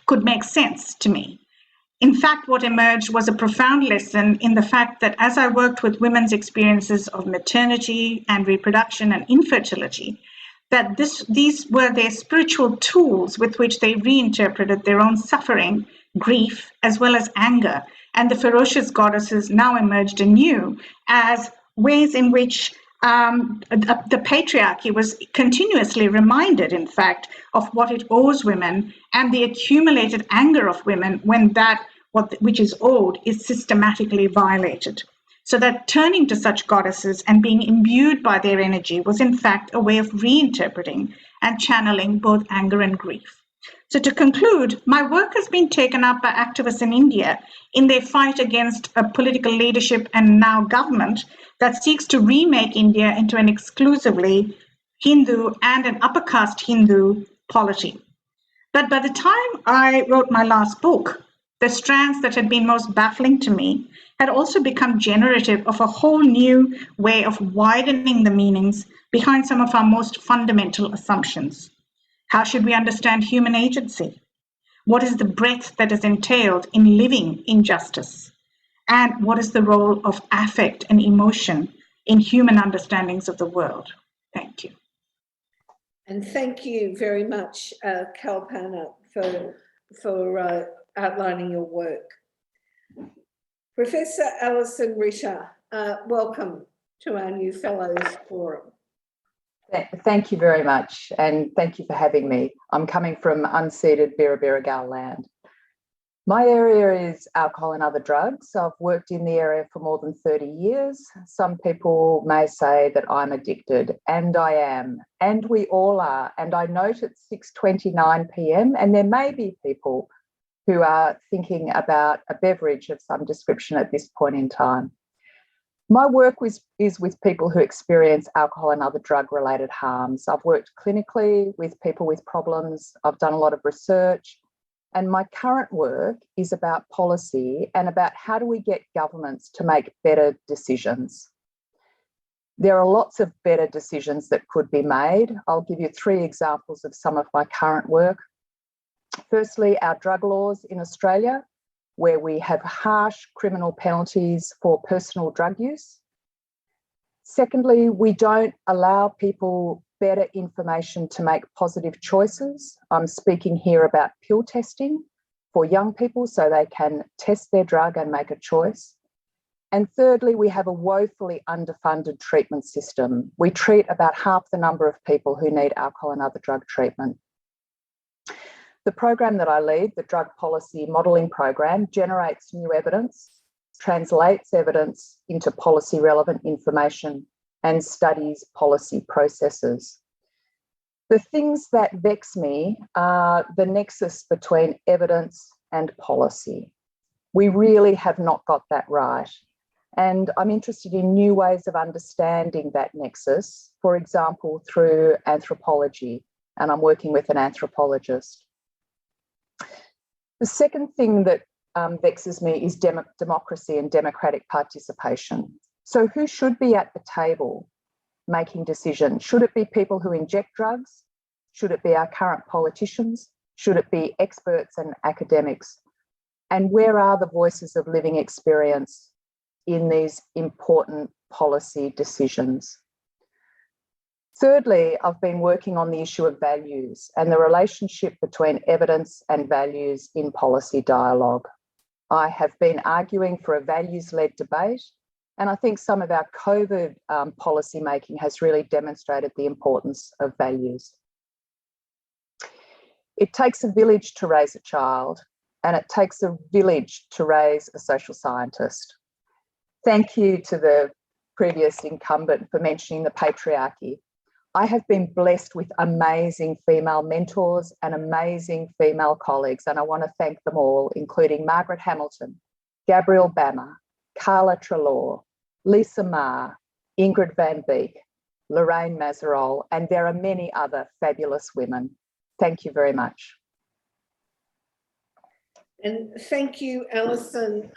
could make sense to me. In fact, what emerged was a profound lesson in the fact that as I worked with women's experiences of maternity and reproduction and infertility, that these were their spiritual tools with which they reinterpreted their own suffering, grief, as well as anger. And the ferocious goddesses now emerged anew as ways in which the patriarchy was continuously reminded, in fact, of what it owes women and the accumulated anger of women when that which is owed is systematically violated. So that turning to such goddesses and being imbued by their energy was in fact a way of reinterpreting and channeling both anger and grief. So to conclude, my work has been taken up by activists in India in their fight against a political leadership and now government that seeks to remake India into an exclusively Hindu and an upper caste Hindu polity. But by the time I wrote my last book, the strands that had been most baffling to me had also become generative of a whole new way of widening the meanings behind some of our most fundamental assumptions. How should we understand human agency? What is the breadth that is entailed in living injustice? And what is the role of affect and emotion in human understandings of the world? Thank you. And thank you very much, Kalpana, for outlining your work. Professor Alison Ritter, welcome to our new Fellows Forum. Thank you very much, and thank you for having me. I'm coming from unceded Birra land. My area is alcohol and other drugs. I've worked in the area for more than 30 years. Some people may say that I'm addicted, and I am, and we all are. And I note it's 6:29 p.m, and there may be people who are thinking about a beverage of some description at this point in time. My work is with people who experience alcohol and other drug-related harms. I've worked clinically with people with problems. I've done a lot of research. And my current work is about policy and about how do we get governments to make better decisions. There are lots of better decisions that could be made. I'll give you 3 examples of some of my current work. Firstly, our drug laws in Australia, where we have harsh criminal penalties for personal drug use. Secondly, we don't allow people better information to make positive choices. I'm speaking here about pill testing for young people so they can test their drug and make a choice. And thirdly, we have a woefully underfunded treatment system. We treat about half the number of people who need alcohol and other drug treatment. The program that I lead, the Drug Policy Modelling Program, generates new evidence, translates evidence into policy relevant information, and studies policy processes. The things that vex me are the nexus between evidence and policy. We really have not got that right. And I'm interested in new ways of understanding that nexus, for example, through anthropology, and I'm working with an anthropologist. The second thing that vexes me is democracy and democratic participation. So who should be at the table making decisions? Should it be people who inject drugs? Should it be our current politicians? Should it be experts and academics? And where are the voices of living experience in these important policy decisions? Thirdly, I've been working on the issue of values and the relationship between evidence and values in policy dialogue. I have been arguing for a values-led debate, and I think some of our COVID policy making has really demonstrated the importance of values. It takes a village to raise a child, and it takes a village to raise a social scientist. Thank you to the previous incumbent for mentioning the patriarchy. I have been blessed with amazing female mentors and amazing female colleagues, and I want to thank them all, including Margaret Hamilton, Gabrielle Bammer, Carla Treloar, Lisa Marr, Ingrid Van Beek, Lorraine Mazerol, and there are many other fabulous women. Thank you very much. And thank you, Alison,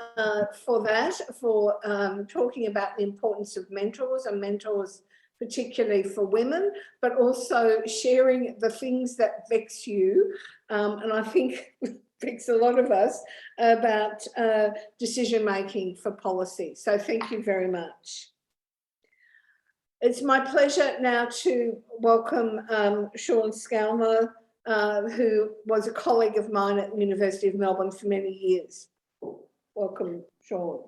for that, for talking about the importance of mentors and mentors particularly for women, but also sharing the things that vex you, and I think vex a lot of us, about decision-making for policy. So thank you very much. It's my pleasure now to welcome Sean Scalmer, who was a colleague of mine at the University of Melbourne for many years. Welcome, Sean.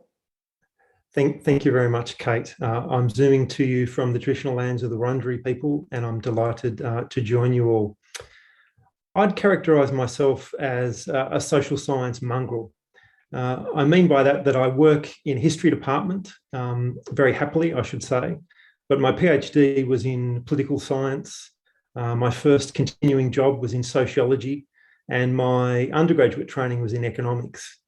Thank you very much, Kate. I'm zooming to you from the traditional lands of the Wurundjeri people, and I'm delighted to join you all. I'd characterise myself as a social science mongrel. I mean by that I work in history department, very happily, I should say, but my PhD was in political science. My first continuing job was in sociology, and my undergraduate training was in economics.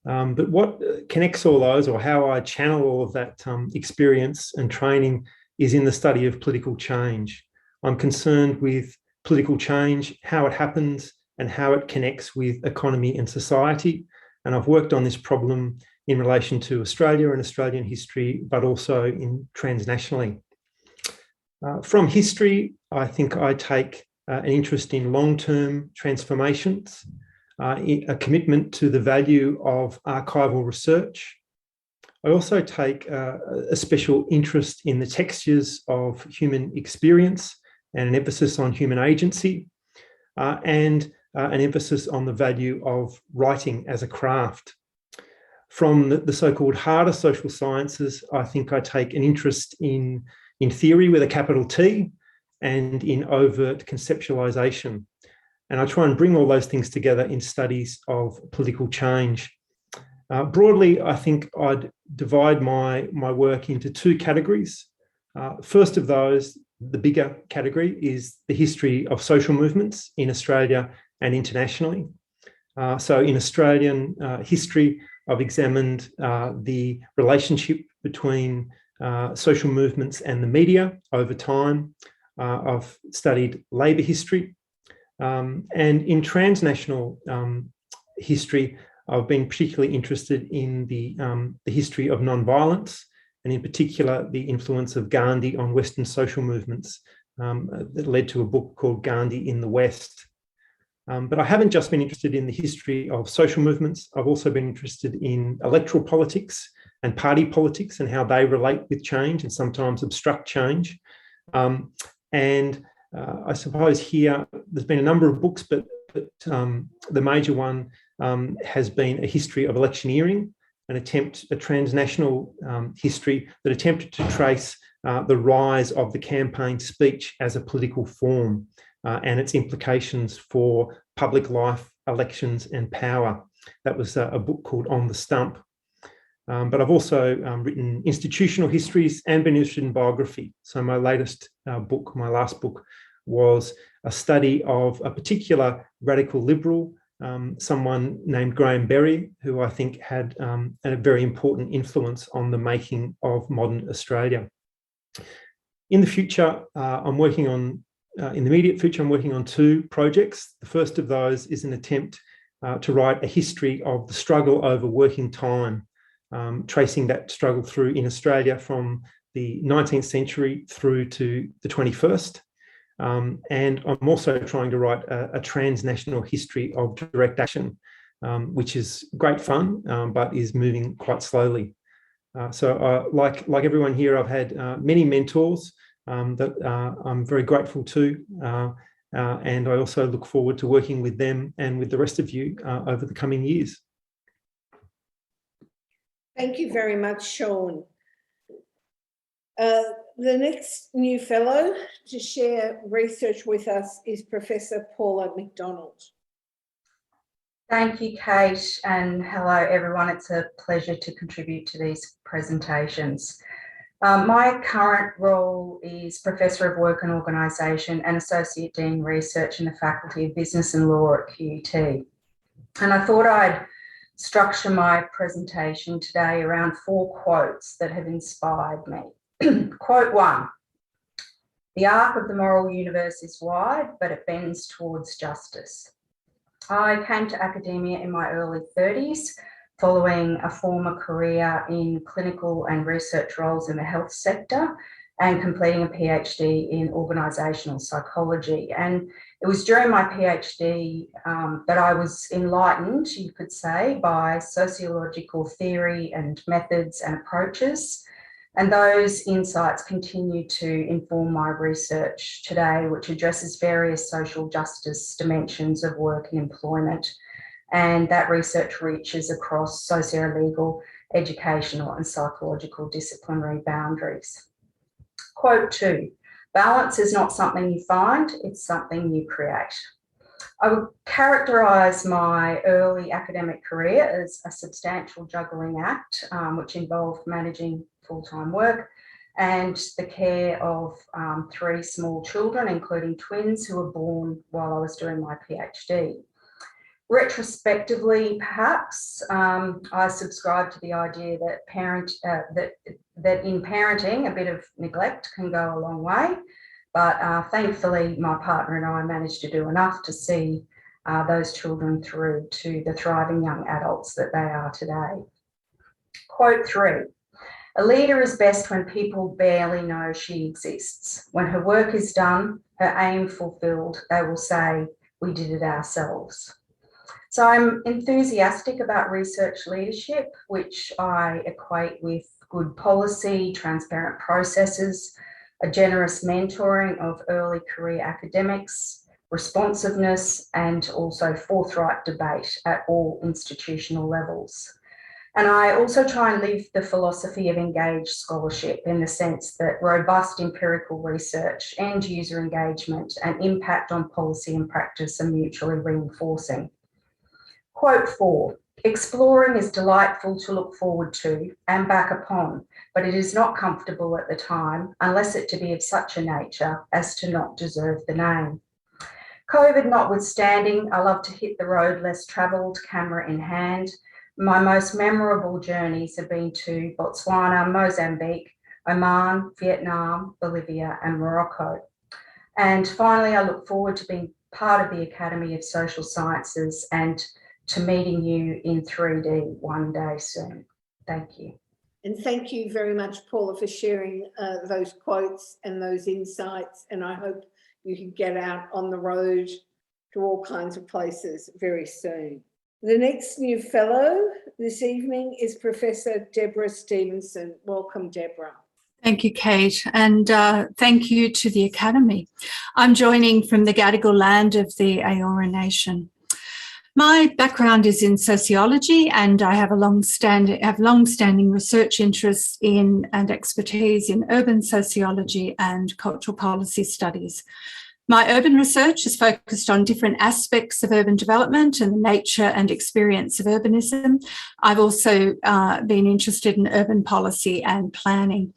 But what connects all those, or how I channel all of that experience and training, is in the study of political change. I'm concerned with political change, how it happens, and how it connects with economy and society. And I've worked on this problem in relation to Australia and Australian history, but also transnationally. From history, I think I take an interest in long-term transformations, a commitment to the value of archival research. I also take a special interest in the textures of human experience and an emphasis on human agency, and an emphasis on the value of writing as a craft. From the so-called harder social sciences, I think I take an interest in theory with a capital T and in overt conceptualization. And I try and bring all those things together in studies of political change. Broadly, I think I'd divide my work into two categories. First of those, the bigger category, is the history of social movements in Australia and internationally. So in Australian history, I've examined the relationship between social movements and the media over time. I've studied labour history. And in transnational history, I've been particularly interested in the history of non-violence, and in particular, the influence of Gandhi on Western social movements that led to a book called Gandhi in the West. But I haven't just been interested in the history of social movements. I've also been interested in electoral politics and party politics and how they relate with change and sometimes obstruct change. I suppose here there's been a number of books, but the major one has been a history of electioneering, a transnational history that attempted to trace the rise of the campaign speech as a political form and its implications for public life, elections and power. That was a book called On the Stump. But I've also written institutional histories and been interested in biography. So my latest book, my last book, was a study of a particular radical liberal, someone named Graham Berry, who I think had a very important influence on the making of modern Australia. In the future, in the immediate future, I'm working on two projects. The first of those is an attempt to write a history of the struggle over working time, tracing that struggle through in Australia from the 19th century through to the 21st. And I'm also trying to write a transnational history of direct action, which is great fun, but is moving quite slowly. So like everyone here, I've had many mentors that I'm very grateful to. And I also look forward to working with them and with the rest of you over the coming years. Thank you very much, Sean. The next new fellow to share research with us is Professor Paula McDonald. Thank you, Kate, and hello everyone. It's a pleasure to contribute to these presentations. My current role is Professor of Work and Organisation and Associate Dean Research in the Faculty of Business and Law at QUT. And I thought I'd structure my presentation today around 4 quotes that have inspired me. Quote 1, "The arc of the moral universe is wide, but it bends towards justice." I came to academia in my early 30s, following a former career in clinical and research roles in the health sector and completing a PhD in organisational psychology. And it was during my PhD that I was enlightened, you could say, by sociological theory and methods and approaches. And those insights continue to inform my research today, which addresses various social justice dimensions of work and employment. And that research reaches across socio-legal, educational and psychological disciplinary boundaries. Quote 2, balance is not something you find, it's something you create. I would characterise my early academic career as a substantial juggling act, which involved managing full-time work and the care of 3 small children, including twins who were born while I was doing my PhD. Retrospectively, perhaps, I subscribe to the idea that that in parenting, a bit of neglect can go a long way. But thankfully, my partner and I managed to do enough to see those children through to the thriving young adults that they are today. Quote 3, a leader is best when people barely know she exists. When her work is done, her aim fulfilled, they will say, we did it ourselves. So I'm enthusiastic about research leadership, which I equate with good policy, transparent processes, a generous mentoring of early career academics, responsiveness, and also forthright debate at all institutional levels. And I also try and live the philosophy of engaged scholarship in the sense that robust empirical research, end user engagement, and impact on policy and practice are mutually reinforcing. Quote 4, exploring is delightful to look forward to and back upon, but it is not comfortable at the time unless it to be of such a nature as to not deserve the name. COVID notwithstanding, I love to hit the road less travelled, camera in hand. My most memorable journeys have been to Botswana, Mozambique, Oman, Vietnam, Bolivia, and Morocco. And finally, I look forward to being part of the Academy of Social Sciences and to meeting you in 3D one day soon. Thank you. And thank you very much, Paula, for sharing those quotes and those insights. And I hope you can get out on the road to all kinds of places very soon. The next new fellow this evening is Professor Deborah Stevenson. Welcome, Deborah. Thank you, Kate, and thank you to the Academy. I'm joining from the Gadigal land of the Eora Nation. My background is in sociology, and I have long-standing research interests in and expertise in urban sociology and cultural policy studies. My urban research is focused on different aspects of urban development and the nature and experience of urbanism. I've also been interested in urban policy and planning.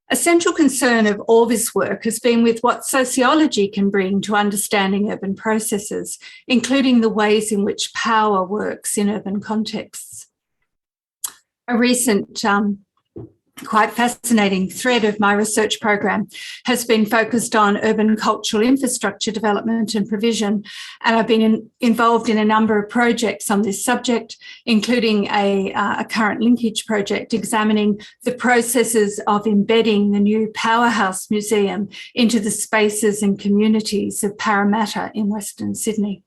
A central concern of all this work has been with what sociology can bring to understanding urban processes, including the ways in which power works in urban contexts. A recent quite fascinating thread of my research program has been focused on urban cultural infrastructure development and provision, and I've been involved in a number of projects on this subject, including a current linkage project examining the processes of embedding the new Powerhouse Museum into the spaces and communities of Parramatta in Western Sydney.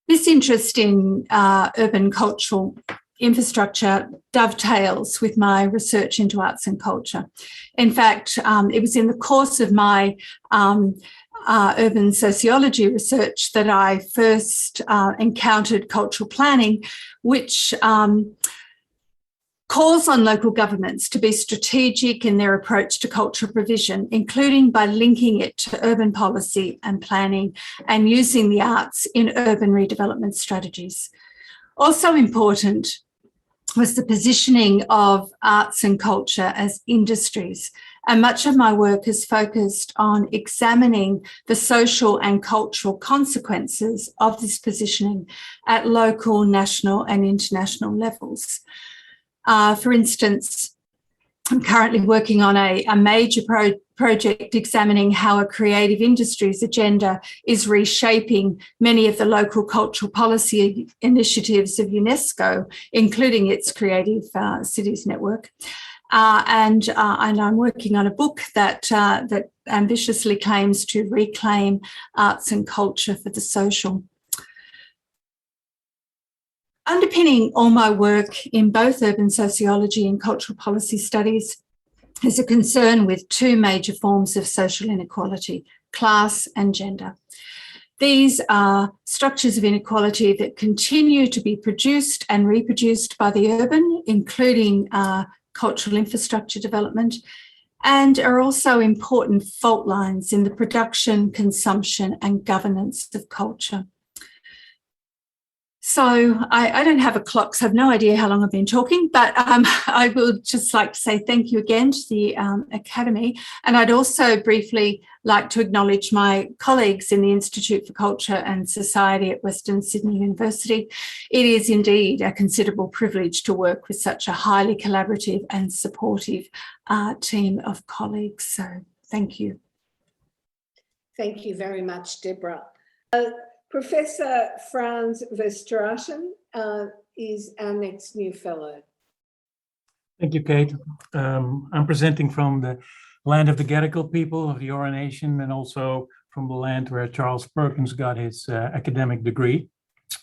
This interest in urban cultural infrastructure dovetails with my research into arts and culture. In fact, it was in the course of my urban sociology research that I first encountered cultural planning, which calls on local governments to be strategic in their approach to cultural provision, including by linking it to urban policy and planning and using the arts in urban redevelopment strategies. Also important was the positioning of arts and culture as industries. And much of my work is focused on examining the social and cultural consequences of this positioning at local, national, and international levels. For instance, I'm currently working on a major project examining how a creative industries agenda is reshaping many of the local cultural policy initiatives of UNESCO, including its Creative Cities Network. And I'm working on a book that ambitiously claims to reclaim arts and culture for the social. Underpinning all my work in both urban sociology and cultural policy studies is a concern with two major forms of social inequality, class and gender. These are structures of inequality that continue to be produced and reproduced by the urban, including cultural infrastructure development, and are also important fault lines in the production, consumption, and governance of culture. So I don't have a clock, so I have no idea how long I've been talking, but I would just like to say thank you again to the Academy. And I'd also briefly like to acknowledge my colleagues in the Institute for Culture and Society at Western Sydney University. It is indeed a considerable privilege to work with such a highly collaborative and supportive team of colleagues. So thank you. Thank you very much, Deborah. Professor Frans Verstraeten is our next new fellow. Thank you, Kate. I'm presenting from the land of the Gadigal people of the Eora Nation, and also from the land where Charles Perkins got his academic degree.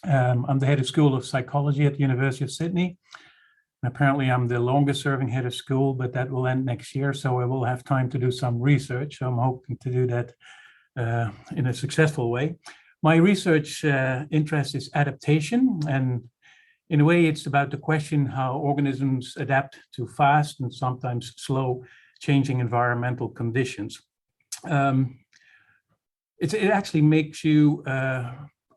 I'm the head of School of Psychology at the University of Sydney. Apparently, I'm the longest serving head of school, but that will end next year, so I will have time to do some research. So I'm hoping to do that in a successful way. My research interest is adaptation, and in a way it's about the question how organisms adapt to fast and sometimes slow changing environmental conditions. It actually makes you,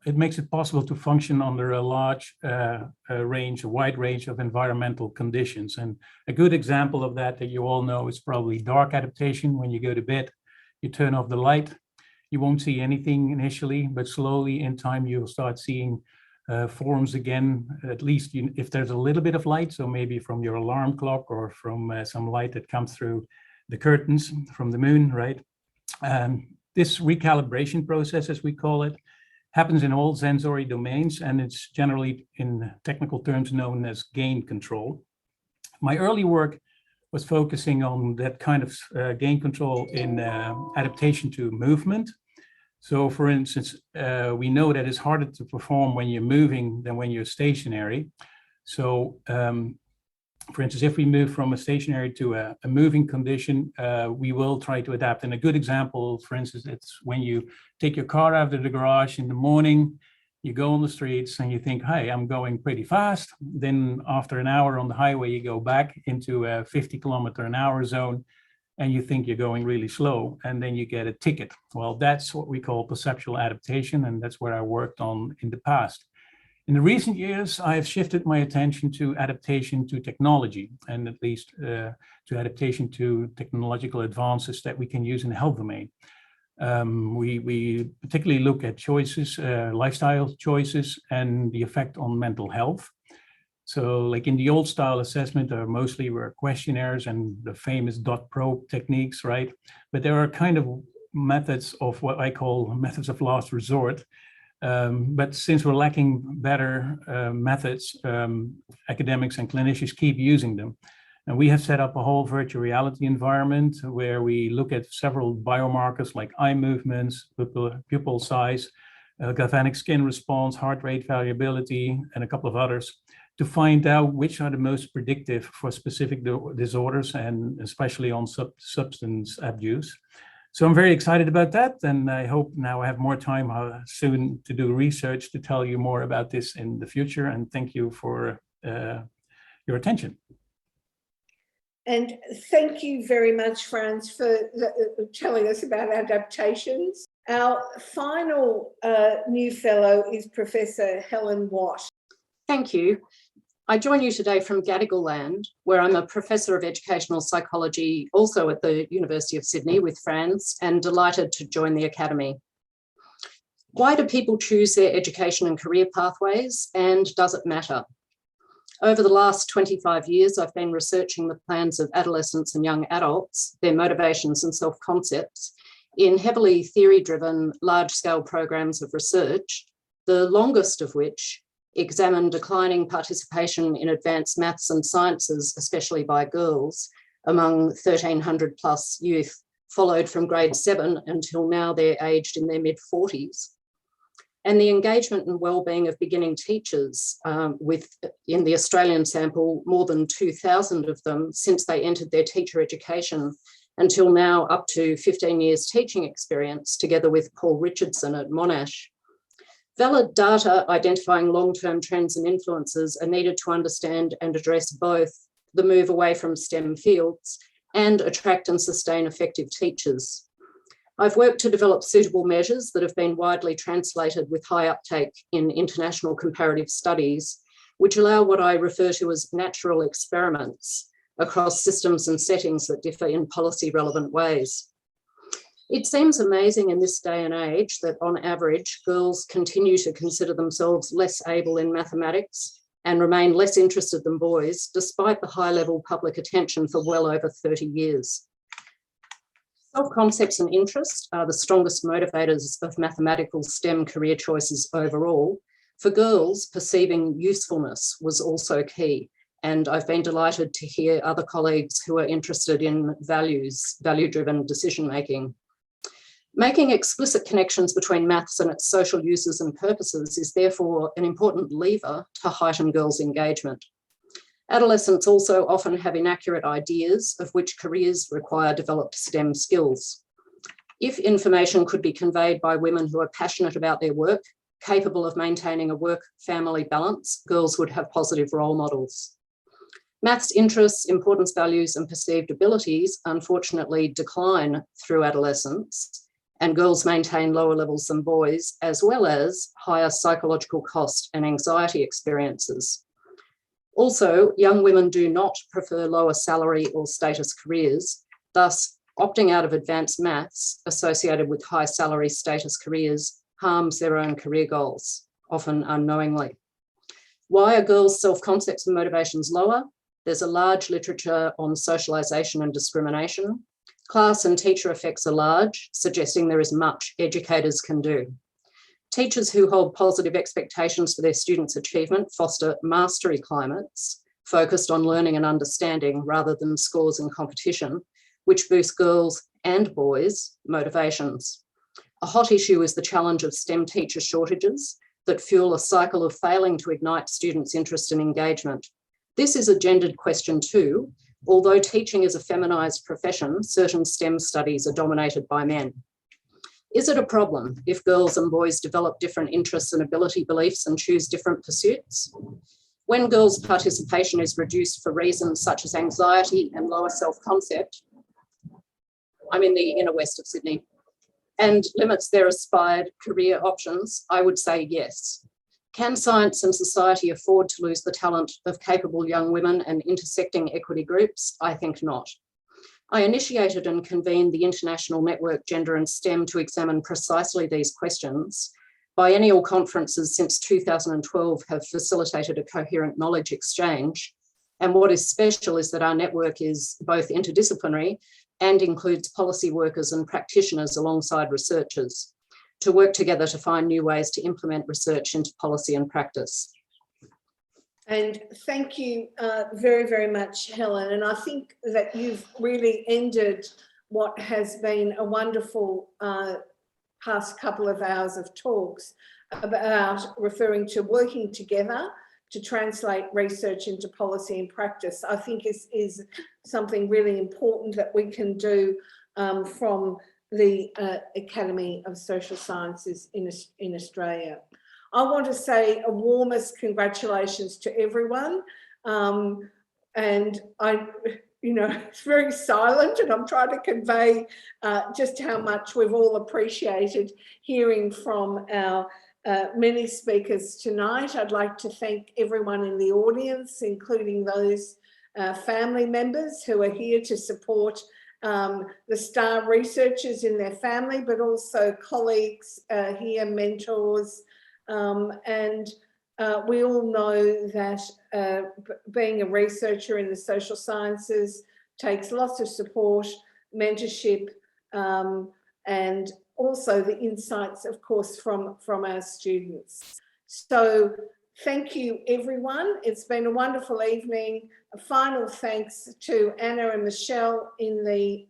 it makes it possible to function under a large wide range of environmental conditions. And a good example of that you all know is probably dark adaptation. When you go to bed, you turn off the light. You won't see anything initially, but slowly in time you'll start seeing forms again, at least if there's a little bit of light, so maybe from your alarm clock or from some light that comes through the curtains from the moon, right? This recalibration process, as we call it, happens in all sensory domains, and it's generally in technical terms known as gain control. My early work was focusing on that kind of gain control in adaptation to movement. So for instance, we know that it's harder to perform when you're moving than when you're stationary. So for instance, if we move from a stationary to a moving condition, we will try to adapt. And a good example, for instance, it's when you take your car out of the garage in the morning, you go on the streets and you think, hey, I'm going pretty fast. Then after an hour on the highway, you go back into a 50-kilometer-an-hour zone and you think you're going really slow, and then you get a ticket. Well, that's what we call perceptual adaptation, and that's what I worked on in the past. In the recent years, I have shifted my attention to adaptation to technology, and at least to adaptation to technological advances that we can use in the health domain. We particularly look at choices, lifestyle choices, and the effect on mental health. So like in the old style assessment, mostly were questionnaires and the famous dot probe techniques, right? But there are kind of methods of what I call methods of last resort. But since we're lacking better methods, academics and clinicians keep using them. And we have set up a whole virtual reality environment where we look at several biomarkers like eye movements, pupil size, galvanic skin response, heart rate variability, and a couple of others to find out which are the most predictive for specific disorders and especially on substance abuse. So I'm very excited about that, and I hope now I have more time soon to do research to tell you more about this in the future, and thank you for your attention. And thank you very much, Frans, for telling us about adaptations. Our final new fellow is Professor Helen Watt. Thank you. I join you today from Gadigal land, where I'm a Professor of Educational Psychology, also at the University of Sydney with Frans, and delighted to join the Academy. Why do people choose their education and career pathways, and does it matter? Over the last 25 years, I've been researching the plans of adolescents and young adults, their motivations and self-concepts, in heavily theory-driven, large-scale programs of research, the longest of which examine declining participation in advanced maths and sciences, especially by girls, among 1,300 plus youth, followed from grade 7 until now they're aged in their mid-40s. And the engagement and wellbeing of beginning teachers, with, in the Australian sample, more than 2,000 of them since they entered their teacher education, until now up to 15 years teaching experience, together with Paul Richardson at Monash. Valid data identifying long-term trends and influences are needed to understand and address both the move away from STEM fields and attract and sustain effective teachers. I've worked to develop suitable measures that have been widely translated with high uptake in international comparative studies, which allow what I refer to as natural experiments across systems and settings that differ in policy relevant ways. It seems amazing in this day and age that on average, girls continue to consider themselves less able in mathematics and remain less interested than boys, despite the high level public attention for well over 30 years. Self-concepts and interest are the strongest motivators of mathematical STEM career choices overall. For girls, perceiving usefulness was also key, and I've been delighted to hear other colleagues who are interested in values, value-driven decision-making. Making explicit connections between maths and its social uses and purposes is therefore an important lever to heighten girls' engagement. Adolescents also often have inaccurate ideas of which careers require developed STEM skills. If information could be conveyed by women who are passionate about their work, capable of maintaining a work-family balance, girls would have positive role models. Maths interests, importance values, and perceived abilities unfortunately decline through adolescence, and girls maintain lower levels than boys, as well as higher psychological cost and anxiety experiences. Also, young women do not prefer lower salary or status careers, thus opting out of advanced maths associated with high salary status careers harms their own career goals, often unknowingly. Why are girls' self-concepts and motivations lower? There's a large literature on socialisation and discrimination. Class and teacher effects are large, suggesting there is much educators can do. Teachers who hold positive expectations for their students' achievement foster mastery climates focused on learning and understanding rather than scores and competition, which boosts girls' and boys' motivations. A hot issue is the challenge of STEM teacher shortages that fuel a cycle of failing to ignite students' interest and engagement. This is a gendered question too. Although teaching is a feminised profession, certain STEM studies are dominated by men. Is it a problem if girls and boys develop different interests and ability beliefs and choose different pursuits? When girls' participation is reduced for reasons such as anxiety and lower self-concept, I'm in the inner west of Sydney, and limits their aspired career options, I would say yes. Can science and society afford to lose the talent of capable young women and intersecting equity groups? I think not. I initiated and convened the International Network Gender and STEM to examine precisely these questions. Biennial conferences since 2012 have facilitated a coherent knowledge exchange. And what is special is that our network is both interdisciplinary and includes policy workers and practitioners alongside researchers to work together to find new ways to implement research into policy and practice. And thank you very, very much, Helen. And I think that you've really ended what has been a wonderful past couple of hours of talks about referring to working together to translate research into policy and practice. I think is something really important that we can do from the Academy of Social Sciences in Australia. I want to say a warmest congratulations to everyone. And it's very silent, and I'm trying to convey just how much we've all appreciated hearing from our many speakers tonight. I'd like to thank everyone in the audience, including those family members who are here to support the star researchers in their family, but also colleagues here, mentors, and We all know that being a researcher in the social sciences takes lots of support, mentorship, and also the insights, of course, from our students. So thank you, everyone. It's been a wonderful evening. A final thanks to Anna and Michelle in the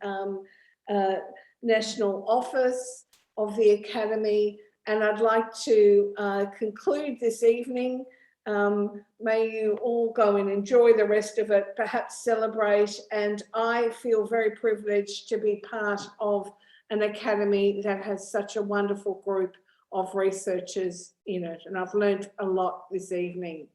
National Office of the Academy. And I'd like to conclude this evening. May you all go and enjoy the rest of it, perhaps celebrate. And I feel very privileged to be part of an academy that has such a wonderful group of researchers in it. And I've learned a lot this evening.